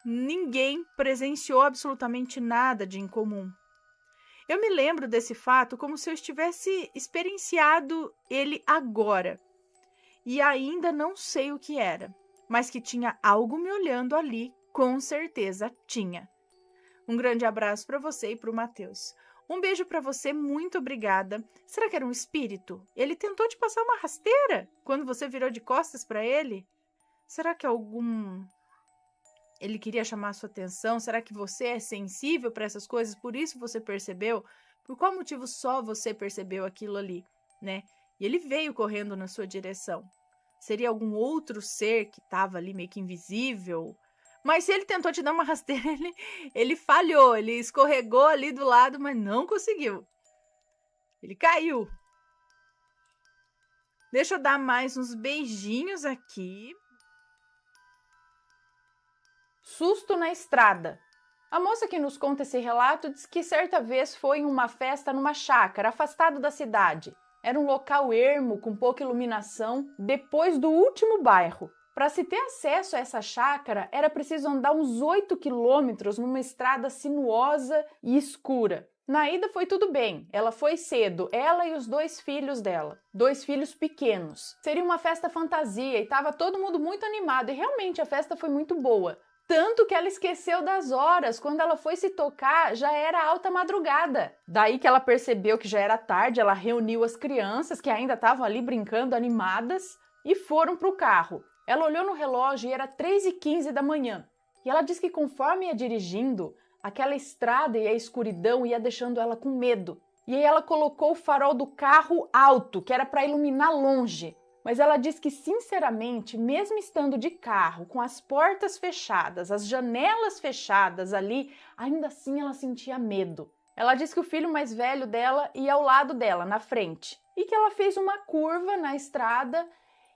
ninguém presenciou absolutamente nada de incomum. Eu me lembro desse fato como se eu estivesse experienciado ele agora. E ainda não sei o que era, mas que tinha algo me olhando ali, com certeza tinha. Um grande abraço para você e para o Matheus. Um beijo para você, muito obrigada. Será que era um espírito? Ele tentou te passar uma rasteira quando você virou de costas para ele? Será que ele queria chamar a sua atenção? Será que você é sensível para essas coisas? Por isso você percebeu? Por qual motivo só você percebeu aquilo ali, né? E ele veio correndo na sua direção. Seria algum outro ser que estava ali meio que invisível? Mas se ele tentou te dar uma rasteira, ele falhou. Ele escorregou ali do lado, mas não conseguiu. Ele caiu. Deixa eu dar mais uns beijinhos aqui. Susto na estrada. A moça que nos conta esse relato diz que certa vez foi em uma festa numa chácara, afastado da cidade. Era um local ermo, com pouca iluminação, depois do último bairro. Para se ter acesso a essa chácara, era preciso andar uns 8 quilômetros numa estrada sinuosa e escura. Na ida foi tudo bem, ela foi cedo, ela e os 2 filhos dela, 2 filhos pequenos. Seria uma festa fantasia e estava todo mundo muito animado, e realmente a festa foi muito boa. Tanto que ela esqueceu das horas, quando ela foi se tocar já era alta madrugada. Daí que ela percebeu que já era tarde, ela reuniu as crianças que ainda estavam ali brincando animadas e foram para o carro. Ela olhou no relógio e era 3h15 da manhã. E ela disse que conforme ia dirigindo, aquela estrada e a escuridão ia deixando ela com medo. E aí ela colocou o farol do carro alto, que era para iluminar longe. Mas ela diz que, sinceramente, mesmo estando de carro, com as portas fechadas, as janelas fechadas ali, ainda assim ela sentia medo. Ela diz que o filho mais velho dela ia ao lado dela, na frente, e que ela fez uma curva na estrada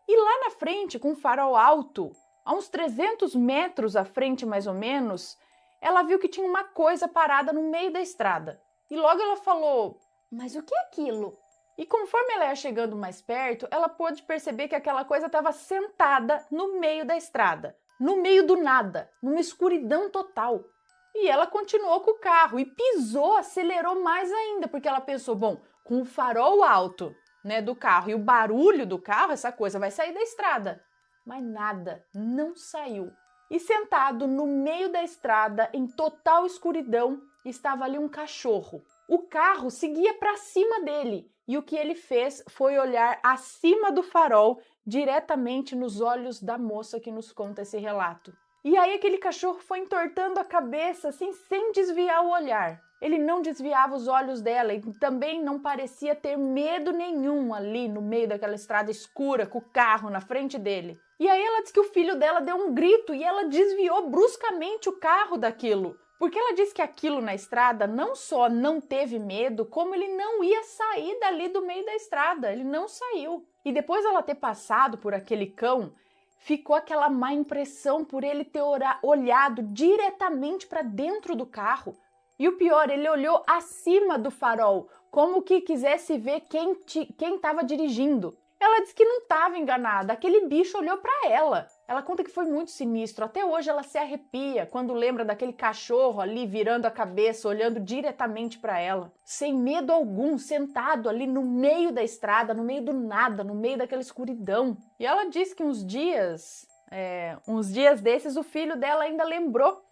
e lá na frente, com o farol alto, a uns 300 metros à frente mais ou menos, ela viu que tinha uma coisa parada no meio da estrada. E logo ela falou: "Mas o que é aquilo?" E conforme ela ia chegando mais perto, ela pôde perceber que aquela coisa estava sentada no meio da estrada, no meio do nada, numa escuridão total. E ela continuou com o carro e pisou, acelerou mais ainda, porque ela pensou, bom, com o farol alto, né, do carro e o barulho do carro, essa coisa vai sair da estrada. Mas nada, não saiu. E sentado no meio da estrada, em total escuridão, estava ali um cachorro. O carro seguia para cima dele. E o que ele fez foi olhar acima do farol, diretamente nos olhos da moça que nos conta esse relato. E aí aquele cachorro foi entortando a cabeça, assim, sem desviar o olhar. Ele não desviava os olhos dela e também não parecia ter medo nenhum ali no meio daquela estrada escura, com o carro na frente dele. E aí ela disse que o filho dela deu um grito e ela desviou bruscamente o carro daquilo. Porque ela disse que aquilo na estrada não só não teve medo, como ele não ia sair dali do meio da estrada, ele não saiu. E depois dela ter passado por aquele cão, ficou aquela má impressão por ele ter olhado diretamente para dentro do carro. E o pior, ele olhou acima do farol, como que quisesse ver quem estava dirigindo. Ela disse que não estava enganada, aquele bicho olhou para ela. Ela conta que foi muito sinistro, até hoje ela se arrepia quando lembra daquele cachorro ali virando a cabeça, olhando diretamente para ela. Sem medo algum, sentado ali no meio da estrada, no meio do nada, no meio daquela escuridão. E ela disse que uns dias desses o filho dela ainda lembrou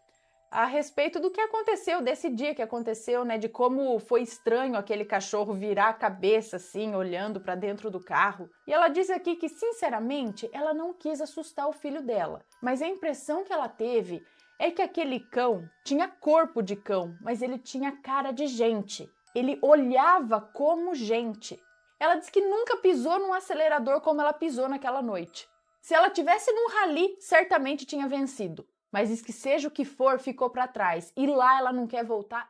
a respeito do que aconteceu, desse dia que aconteceu, né? De como foi estranho aquele cachorro virar a cabeça assim, olhando para dentro do carro. E ela diz aqui que, sinceramente, ela não quis assustar o filho dela. Mas a impressão que ela teve é que aquele cão tinha corpo de cão, mas ele tinha cara de gente. Ele olhava como gente. Ela diz que nunca pisou num acelerador como ela pisou naquela noite. Se ela tivesse num rally, certamente tinha vencido. Mas diz que seja o que for, ficou para trás. E lá ela não quer voltar.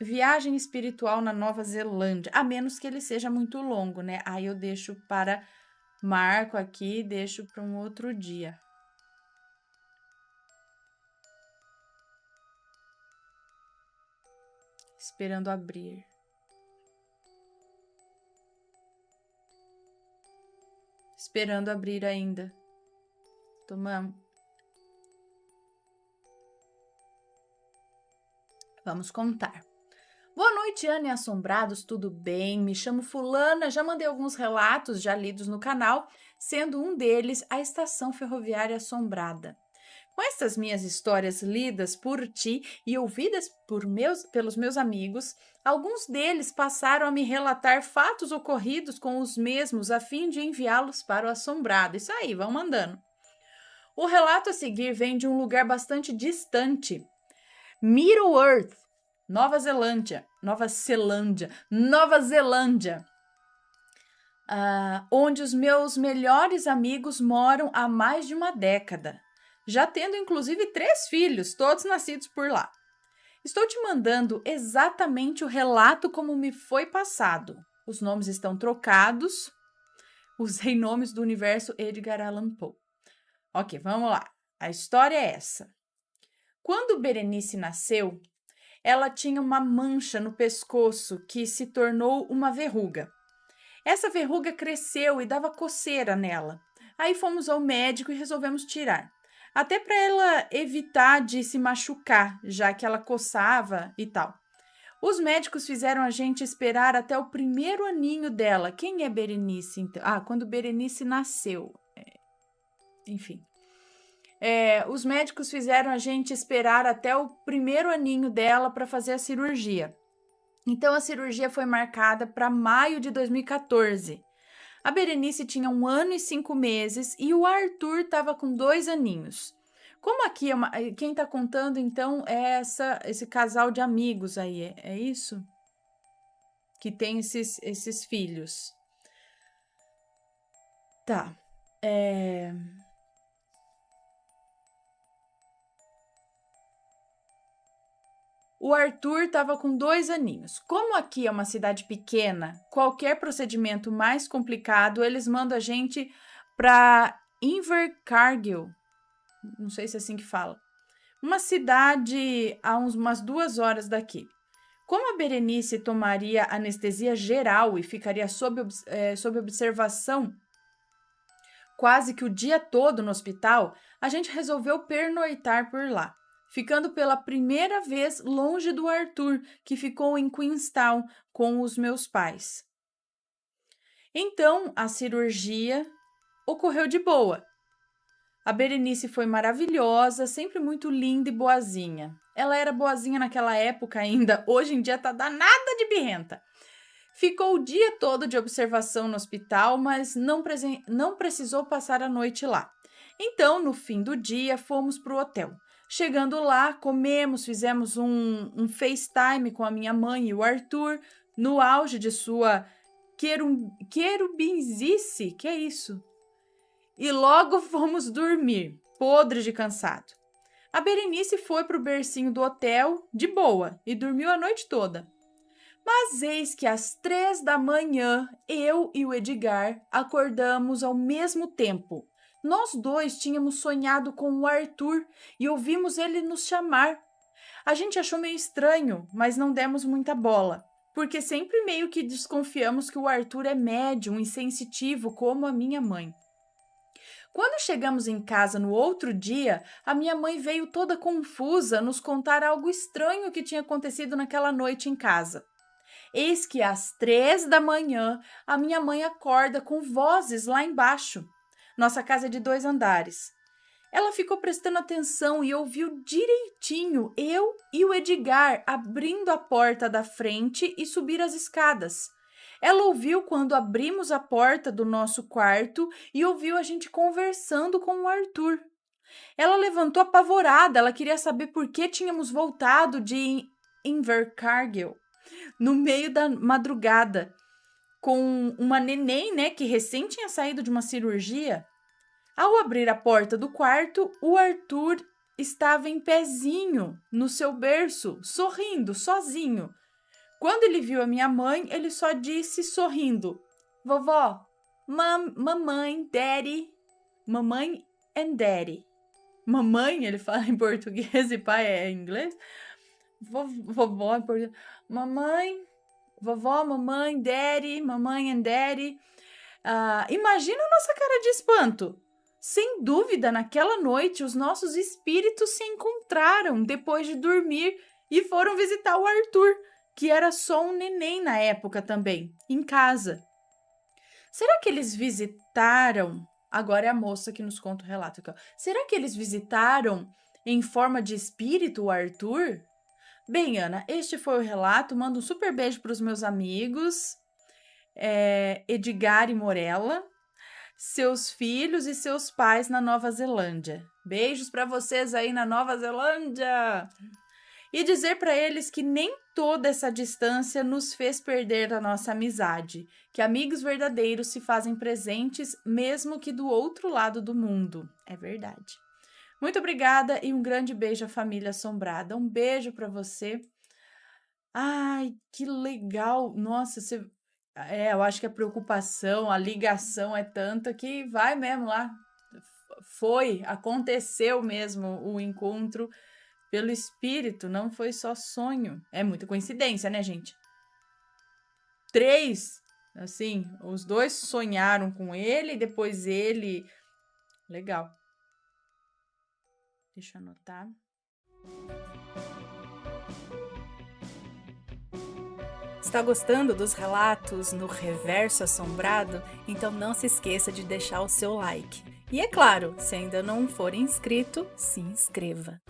Viagem espiritual na Nova Zelândia, a menos que ele seja muito longo, né? Aí eu deixo para marco aqui, deixo para um outro dia. Esperando abrir. Esperando abrir ainda. Tomamos. Vamos contar. Boa noite, Ana e Assombrados, tudo bem? Me chamo Fulana, já mandei alguns relatos já lidos no canal, sendo um deles a Estação Ferroviária Assombrada. Com estas minhas histórias lidas por ti e ouvidas pelos meus amigos, alguns deles passaram a me relatar fatos ocorridos com os mesmos a fim de enviá-los para o Assombrado. Isso aí, vão mandando. O relato a seguir vem de um lugar bastante distante. Middle Earth, Nova Zelândia, onde os meus melhores amigos moram há mais de uma década, já tendo inclusive 3 filhos, todos nascidos por lá. Estou te mandando exatamente o relato como me foi passado. Os nomes estão trocados, usei nomes do universo Edgar Allan Poe. Ok, vamos lá. A história é essa. Quando Berenice nasceu, ela tinha uma mancha no pescoço que se tornou uma verruga. Essa verruga cresceu e dava coceira nela. Aí fomos ao médico e resolvemos tirar. Até para ela evitar de se machucar, já que ela coçava e tal. Os médicos fizeram a gente esperar até o primeiro aninho dela. Quem é Berenice, então? Quando Berenice nasceu. Enfim. Os médicos fizeram a gente esperar até o primeiro aninho dela para fazer a cirurgia. Então, a cirurgia foi marcada para maio de 2014. A Berenice tinha 1 ano e 5 meses e o Arthur estava com 2 aninhos. Como aqui, quem está contando, então, é esse casal de amigos aí, é isso? Que tem esses filhos. Tá. O Arthur estava com 2 aninhos. Como aqui é uma cidade pequena, qualquer procedimento mais complicado, eles mandam a gente para Invercargill. Não sei se é assim que fala. Uma cidade a umas 2 horas daqui. Como a Berenice tomaria anestesia geral e ficaria sob observação quase que o dia todo no hospital, a gente resolveu pernoitar por lá, ficando pela primeira vez longe do Arthur, que ficou em Queenstown com os meus pais. Então, a cirurgia ocorreu de boa. A Berenice foi maravilhosa, sempre muito linda e boazinha. Ela era boazinha naquela época ainda, hoje em dia tá danada de birrenta. Ficou o dia todo de observação no hospital, mas não precisou passar a noite lá. Então, no fim do dia, fomos para o hotel. Chegando lá, comemos, fizemos um FaceTime com a minha mãe e o Arthur, no auge de sua querubinzice, que é isso? E logo fomos dormir, podres de cansado. A Berenice foi para o bercinho do hotel, de boa, e dormiu a noite toda. Mas eis que às 3 da manhã, eu e o Edgar acordamos ao mesmo tempo. Nós dois tínhamos sonhado com o Arthur e ouvimos ele nos chamar. A gente achou meio estranho, mas não demos muita bola, porque sempre meio que desconfiamos que o Arthur é médium e sensitivo como a minha mãe. Quando chegamos em casa no outro dia, a minha mãe veio toda confusa nos contar algo estranho que tinha acontecido naquela noite em casa. Eis que às 3 da manhã, a minha mãe acorda com vozes lá embaixo. Nossa casa é de 2 andares. Ela ficou prestando atenção e ouviu direitinho eu e o Edgar abrindo a porta da frente e subir as escadas. Ela ouviu quando abrimos a porta do nosso quarto e ouviu a gente conversando com o Arthur. Ela levantou apavorada, ela queria saber por que tínhamos voltado de Invercargill no meio da madrugada, com uma neném, né, que recém tinha saído de uma cirurgia. Ao abrir a porta do quarto, o Arthur estava em pezinho no seu berço, sorrindo, sozinho. Quando ele viu a minha mãe, ele só disse, sorrindo, vovó, mamãe, daddy, mamãe and daddy. Mamãe, ele fala em português e pai é em inglês. Vovó em português. Mamãe, vovó, mamãe, daddy, mamãe and daddy. Imagina a nossa cara de espanto. Sem dúvida, naquela noite, os nossos espíritos se encontraram depois de dormir e foram visitar o Arthur, que era só um neném na época também, em casa. Será que eles visitaram... Agora é a moça que nos conta o relato aqui, ó. Será que eles visitaram em forma de espírito o Arthur? Bem, Ana, este foi o relato. Mando um super beijo para os meus amigos, Edgar e Morella, seus filhos e seus pais na Nova Zelândia. Beijos para vocês aí na Nova Zelândia! E dizer para eles que nem toda essa distância nos fez perder a nossa amizade, que amigos verdadeiros se fazem presentes mesmo que do outro lado do mundo. É verdade. Muito obrigada e um grande beijo à família assombrada. Um beijo para você. Ai, que legal. Nossa, eu acho que a preocupação, a ligação é tanta que vai mesmo lá. Aconteceu mesmo o encontro pelo espírito, não foi só sonho. É muita coincidência, né, gente? 3, assim, os dois sonharam com ele, depois ele... Legal. Deixa eu anotar. Está gostando dos relatos no Reverso Assombrado? Então não se esqueça de deixar o seu like. E é claro, se ainda não for inscrito, se inscreva.